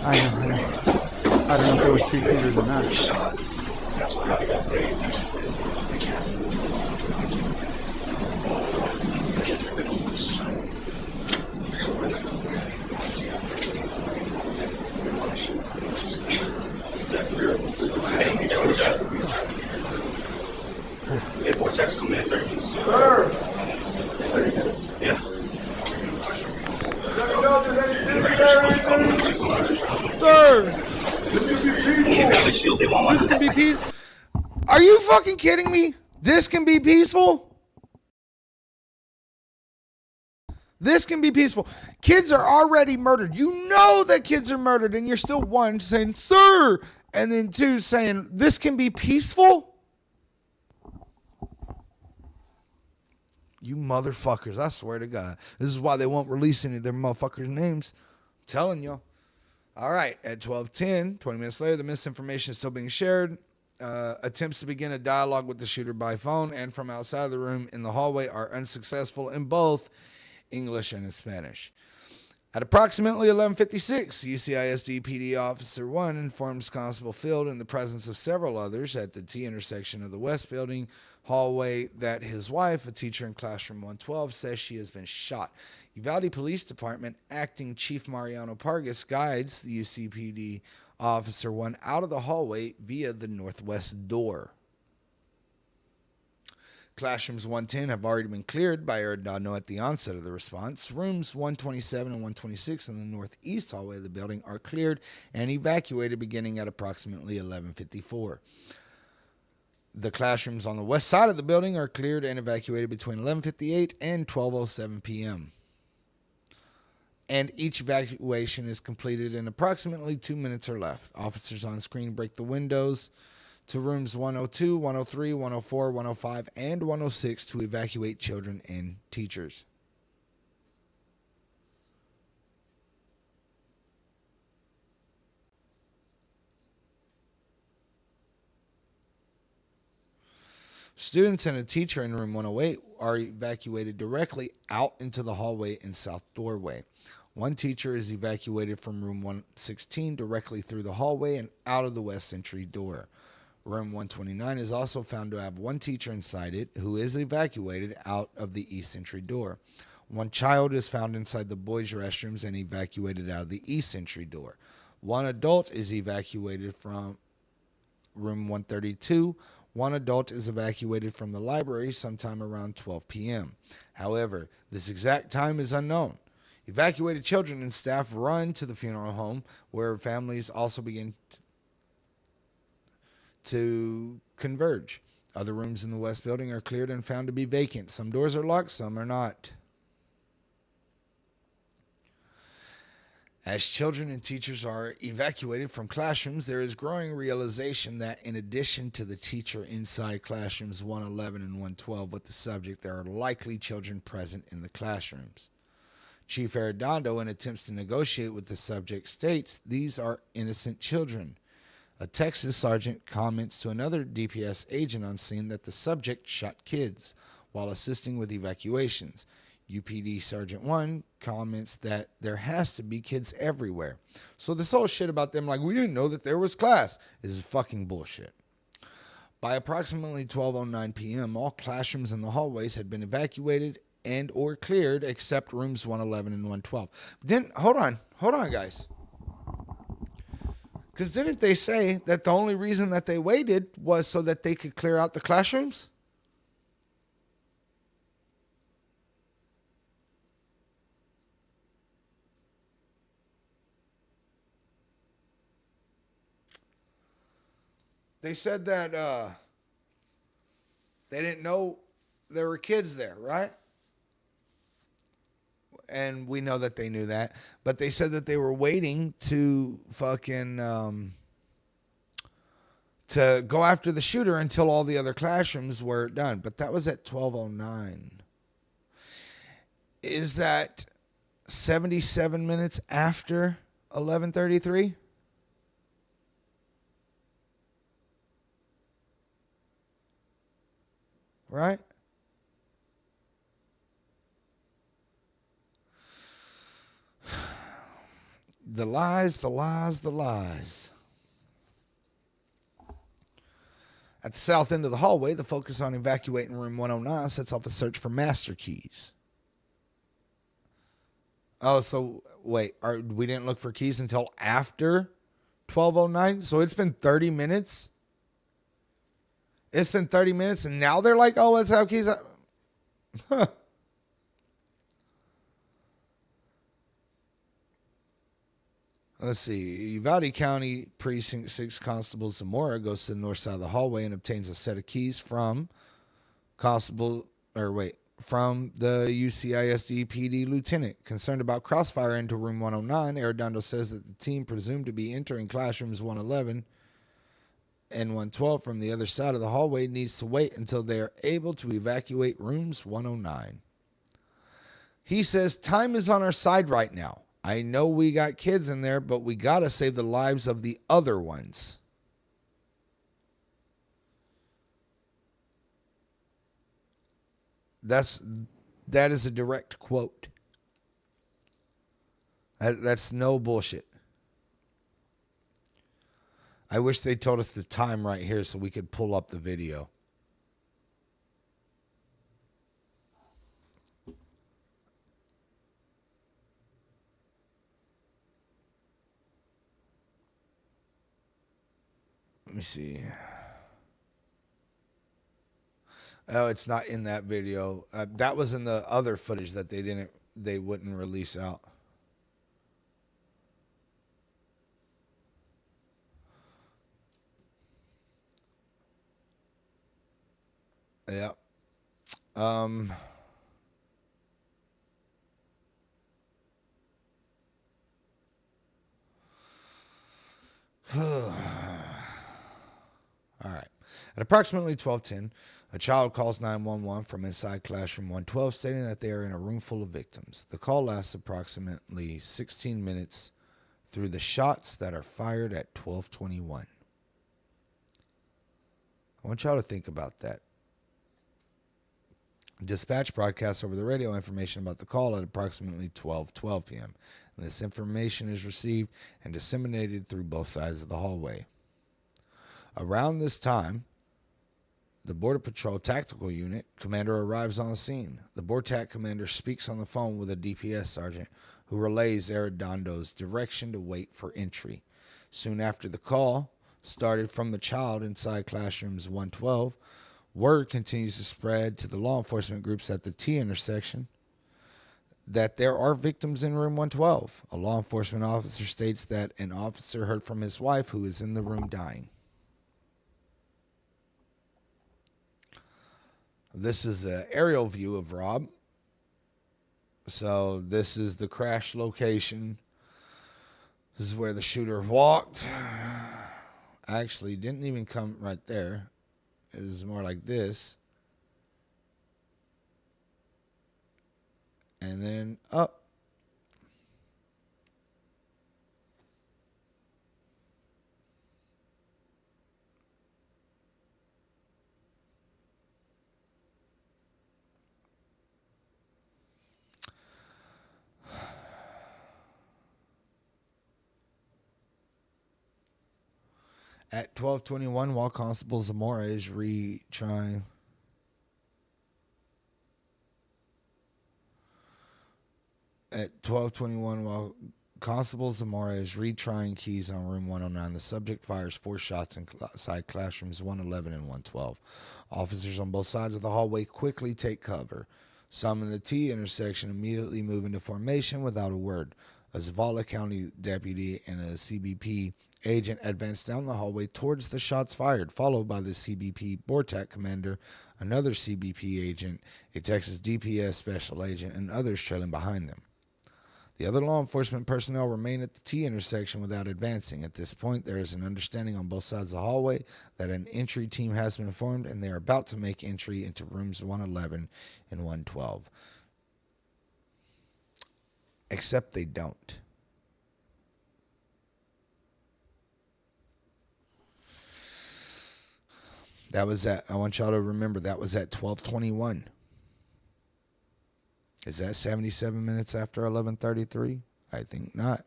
I know. I don't know if there was two shooters or not. Sir! This can be peaceful. Are you fucking kidding me? This can be peaceful? This can be peaceful. Kids are already murdered. You know that kids are murdered, and you're still one saying, sir, and then two saying, this can be peaceful? You motherfuckers, I swear to God. This is why they won't release any of their motherfuckers' names. I'm telling y'all. All right, at 12:10, 20 minutes later, the misinformation is still being shared. Attempts to begin a dialogue with the shooter by phone and from outside the room in the hallway are unsuccessful in both English and in Spanish. At approximately 11:56, UCISD PD Officer 1 informs Constable Field in the presence of several others at the T intersection of the West Building hallway that his wife, a teacher in classroom 112, says she has been shot. UValde Police Department Acting Chief Mariano Pargas guides the UCPD Officer 1 out of the hallway via the northwest door. Classrooms 110 have already been cleared by Arredondo at the onset of the response. Rooms 127 and 126 in the northeast hallway of the building are cleared and evacuated beginning at approximately 11:54. The classrooms on the west side of the building are cleared and evacuated between 11:58 and 12:07 p.m. And each evacuation is completed in approximately 2 minutes or less. Officers on screen break the windows to rooms 102, 103, 104, 105, and 106 to evacuate children and teachers. Students and a teacher in room 108 are evacuated directly out into the hallway and south doorway. One teacher is evacuated from room 116 directly through the hallway and out of the west entry door. Room 129 is also found to have one teacher inside it who is evacuated out of the east entry door. One child is found inside the boys' restrooms and evacuated out of the east entry door. One adult is evacuated from room 132. One adult is evacuated from the library sometime around 12 p.m. However, this exact time is unknown. Evacuated children and staff run to the funeral home, where families also begin to converge. Other rooms in the West Building are cleared and found to be vacant. Some doors are locked, some are not. As children and teachers are evacuated from classrooms, there is growing realization that in addition to the teacher inside classrooms 111 and 112 with the subject, there are likely children present in the classrooms. Chief Arredondo, in attempts to negotiate with the subject, states these are innocent children. A Texas sergeant comments to another DPS agent on scene that the subject shot kids while assisting with evacuations. UPD Sergeant 1 comments that there has to be kids everywhere. So this whole shit about them, like, we didn't know that there was class, is fucking bullshit. By approximately 12:09 p.m., all classrooms in the hallways had been evacuated and or cleared except rooms 111 and 112. Hold on, guys. Because didn't they say that the only reason that they waited was so that they could clear out the classrooms? They said that they didn't know there were kids there, right? And we know that they knew that. But they said that they were waiting to fucking to go after the shooter until all the other classrooms were done. But that was at 12:09. Is that 77 minutes after 11:33? Right? The lies, the lies, the lies. At the south end of the hallway, the focus on evacuating room 109 sets off a search for master keys. Oh, so wait, we didn't look for keys until after 12:09? So it's been 30 minutes? It's been 30 minutes and now they're like, oh, let's have keys. Huh. Let's see. Uvalde County Precinct 6 Constable Zamora goes to the north side of the hallway and obtains a set of keys from the UCISD PD lieutenant. Concerned about crossfire into room 109, Arredondo says that the team presumed to be entering classrooms 111 and 112 from the other side of the hallway needs to wait until they are able to evacuate rooms 109. He says, time is on our side right now. I know we got kids in there, but we got to save the lives of the other ones. That is a direct quote. That's no bullshit. I wish they told us the time right here so we could pull up the video. Let me see. Oh, it's not in that video. That was in the other footage that they wouldn't release out. Yeah. All right. At approximately 12:10, a child calls 911 from inside classroom 112 stating that they are in a room full of victims. The call lasts approximately 16 minutes through the shots that are fired at 12:21. I want y'all to think about that. Dispatch broadcasts over the radio information about the call at approximately 12:12 p.m. And this information is received and disseminated through both sides of the hallway. Around this time, the Border Patrol Tactical Unit commander arrives on the scene. The BORTAC commander speaks on the phone with a DPS sergeant who relays Arredondo's direction to wait for entry. Soon after the call started from the child inside classrooms 112, word continues to spread to the law enforcement groups at the T intersection that there are victims in room 112. A law enforcement officer states that an officer heard from his wife who is in the room dying. This is the aerial view of Rob. So this is the crash location. This is where the shooter walked. Actually, didn't even come right there. It was more like this. And then up. At 12:21, while Constable Zamora is retrying. At 12:21, while Constable Zamora is retrying keys on room 109, the subject fires 4 shots inside classrooms 111 and 112. Officers on both sides of the hallway quickly take cover. Some in the T intersection immediately move into formation without a word. A UValde County deputy and a CBP agent advance down the hallway towards the shots fired, followed by the CBP BORTAC commander, another CBP agent, a Texas DPS special agent, and others trailing behind them. The other law enforcement personnel remain at the T intersection without advancing. At this point, there is an understanding on both sides of the hallway that an entry team has been formed, and they are about to make entry into rooms 111 and 112. Except they don't. That was at, I want y'all to remember, that was at 12:21. Is that 77 minutes after 11:33? I think not.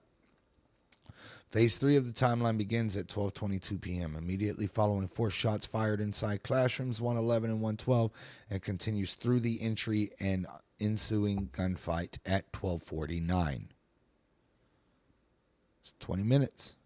Phase 3 of the timeline begins at 12:22 p.m., immediately following 4 shots fired inside classrooms 111 and 112, and continues through the entry and ensuing gunfight at 12:49. It's 20 minutes.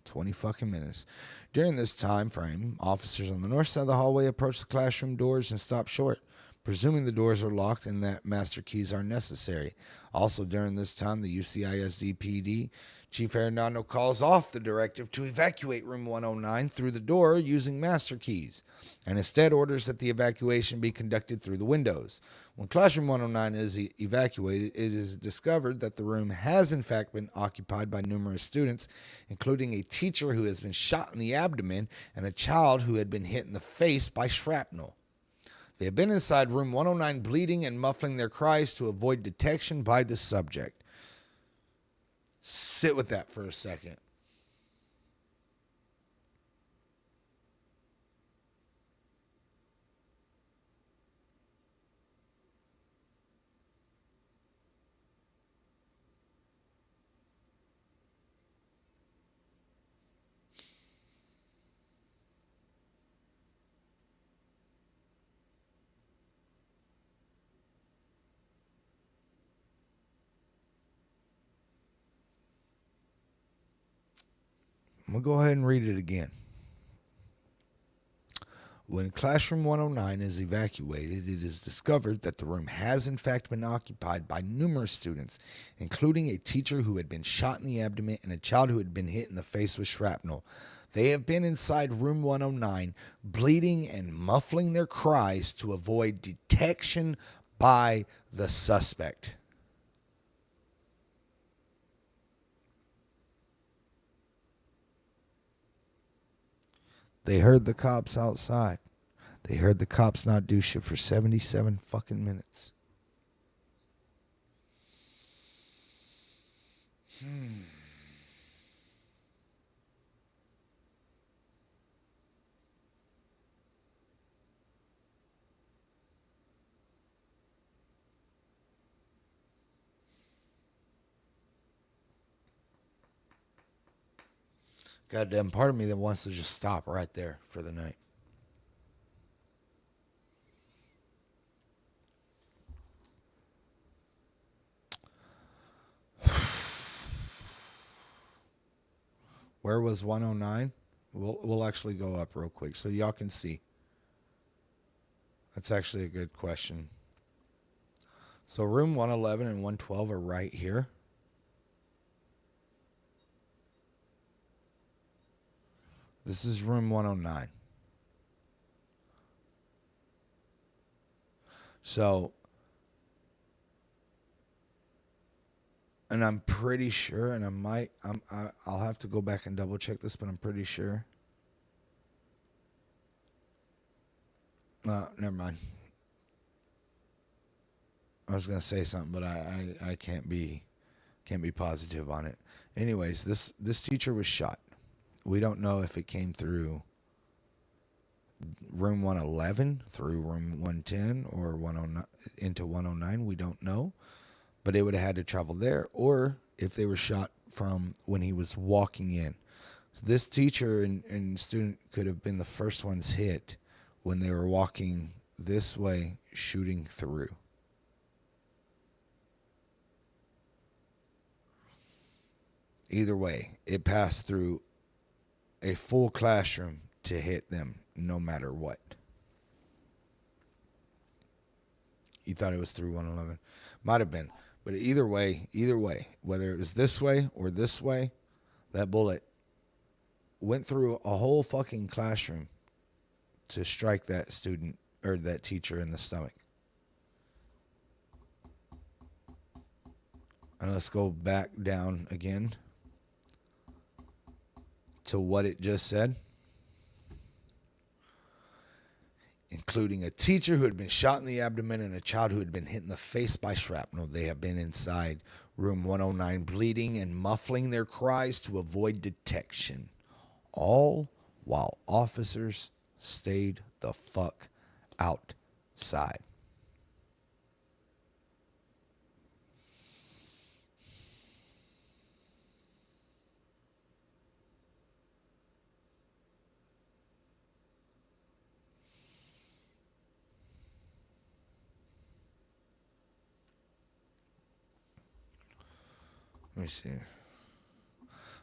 20 fucking minutes. During this time frame, officers on the north side of the hallway approach the classroom doors and stop short, presuming the doors are locked and that master keys are necessary. Also during this time, the UCISD PD Chief Arredondo calls off the directive to evacuate room 109 through the door using master keys, and instead orders that the evacuation be conducted through the windows. When classroom 109 is evacuated, it is discovered that the room has in fact been occupied by numerous students, including a teacher who has been shot in the abdomen and a child who had been hit in the face by shrapnel. They have been inside room 109 bleeding and muffling their cries to avoid detection by the subject. Sit with that for a second. I'm going to go ahead and read it again. When Classroom 109 is evacuated, it is discovered that the room has in fact been occupied by numerous students, including a teacher who had been shot in the abdomen and a child who had been hit in the face with shrapnel. They have been inside room 109, bleeding and muffling their cries to avoid detection by the suspect. They heard the cops outside. They heard the cops not do shit for 77 fucking minutes. Goddamn part of me that wants to just stop right there for the night. Where was 109? We'll actually go up real quick so y'all can see. That's actually a good question. So room 111 and 112 are right here. This is room 109. So, and I'm pretty sure, and I'll have to go back and double check this, but I'm pretty sure. Never mind. I was gonna say something, but I can't be positive on it. Anyways, this teacher was shot. We don't know if it came through room 111, through room 110, or 109 into 109. We don't know, but it would have had to travel there, or if they were shot from when he was walking in. So this teacher and student could have been the first ones hit when they were walking this way, shooting through. Either way, it passed through a full classroom to hit them, no matter what. You thought it was through 111. Might have been. But either way, whether it was this way or this way, that bullet went through a whole fucking classroom to strike that student or that teacher in the stomach. And let's go back down again to what it just said. Including a teacher who had been shot in the abdomen and a child who had been hit in the face by shrapnel. They have been inside room 109 bleeding and muffling their cries to avoid detection. All while officers stayed the fuck outside. Let me see.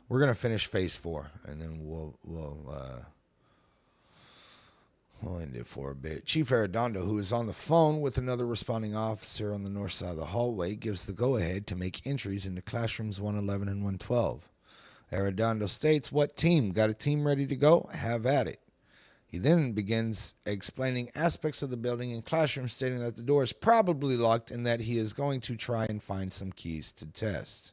We're gonna finish phase 4, and then we'll end it for a bit. Chief Arredondo, who is on the phone with another responding officer on the north side of the hallway, gives the go-ahead to make entries into classrooms 111 and 112. Arredondo states, "What team? Got a team ready to go? Have at it." He then begins explaining aspects of the building and classrooms, stating that the door is probably locked and that he is going to try and find some keys to test.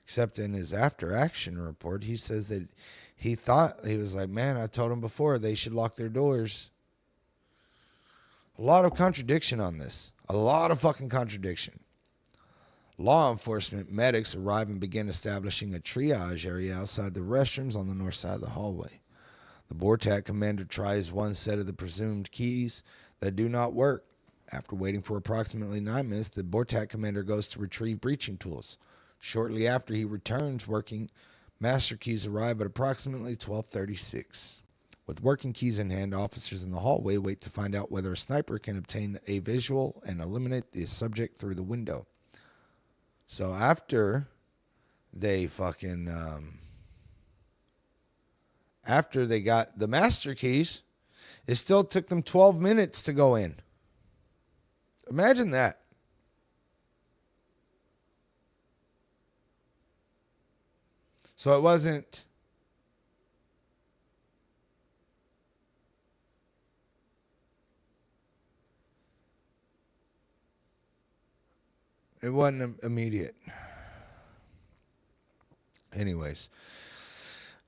Except in his after-action report, he says that he was like, man, I told him before they should lock their doors. A lot of contradiction on this. A lot of fucking contradiction. Law enforcement medics arrive and begin establishing a triage area outside the restrooms on the north side of the hallway. The BORTAC commander tries one set of the presumed keys that do not work. After waiting for approximately 9 minutes, the BORTAC commander goes to retrieve breaching tools. Shortly after he returns working, master keys arrive at approximately 12:36. With working keys in hand, officers in the hallway wait to find out whether a sniper can obtain a visual and eliminate the subject through the window. So after they fucking, after they got the master keys, it still took them 12 minutes to go in. Imagine that. So it wasn't immediate. Anyways,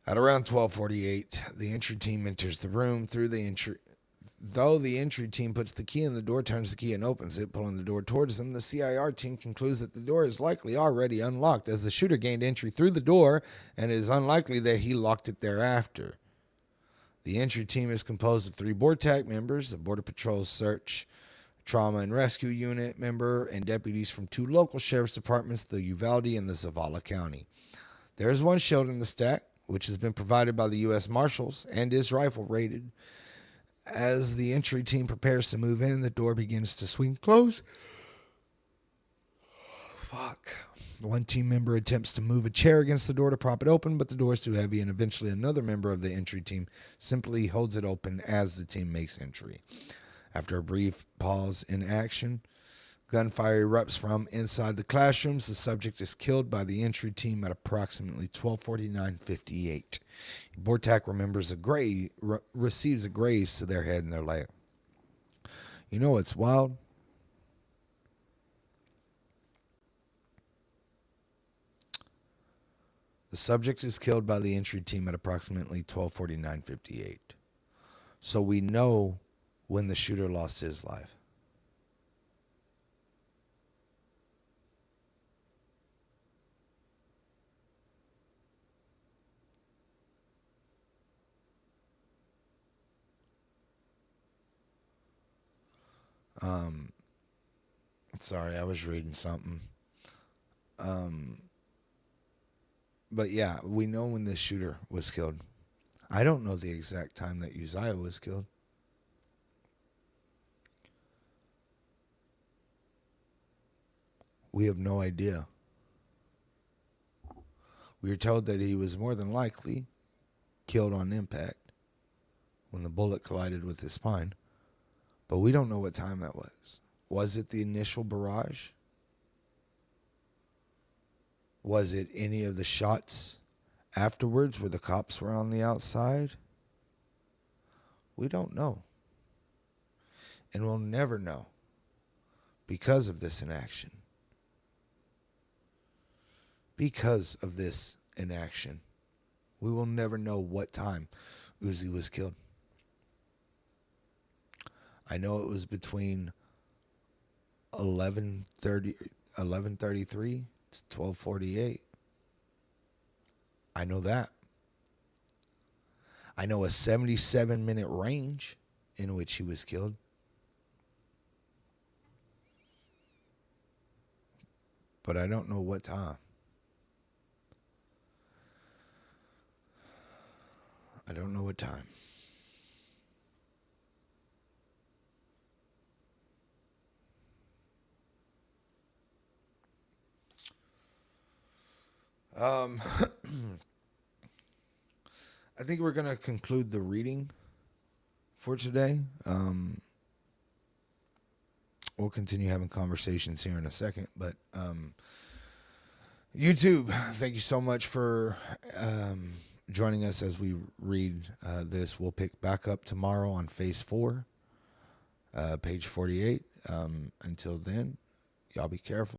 at around 12:48, the entry team enters the room. Though the entry team puts the key in the door, turns the key and opens it, pulling the door towards them, the CIR team concludes that the door is likely already unlocked, as the shooter gained entry through the door, and it is unlikely that he locked it thereafter. The entry team is composed of 3 BORTAC members, a Border Patrol Search, Trauma and Rescue Unit member, and deputies from 2 local sheriff's departments, the Uvalde and the Zavala County. There is 1 shield in the stack, which has been provided by the U.S. Marshals and is rifle rated. As the entry team prepares to move in, the door begins to swing closed. Fuck. 1 team member attempts to move a chair against the door to prop it open, but the door is too heavy, and eventually another member of the entry team simply holds it open as the team makes entry. After a brief pause in action, gunfire erupts from inside the classrooms. The subject is killed by the entry team at approximately 12:49:58. BORTAC receives a graze to their head and their leg. You know what's wild? The subject is killed by the entry team at approximately 12:49:58. So we know when the shooter lost his life. Sorry, I was reading something. But yeah, we know when this shooter was killed. I don't know the exact time that Uzziah was killed. We have no idea. We are told that he was more than likely killed on impact when the bullet collided with his spine, but we don't know what time that was. Was it the initial barrage? Was it any of the shots afterwards where the cops were on the outside? We don't know. And we'll never know because of this inaction. Because of this inaction, we will never know what time Uzi was killed. I know it was between 11:33 to 12:48. I know that. I know a 77-minute range in which he was killed. But I don't know what time. I don't know what time. I think we're going to conclude the reading for today. We'll continue having conversations here in a second, but YouTube, thank you so much for joining us as we read this. We'll pick back up tomorrow on phase 4, page 48. Until then, y'all be careful.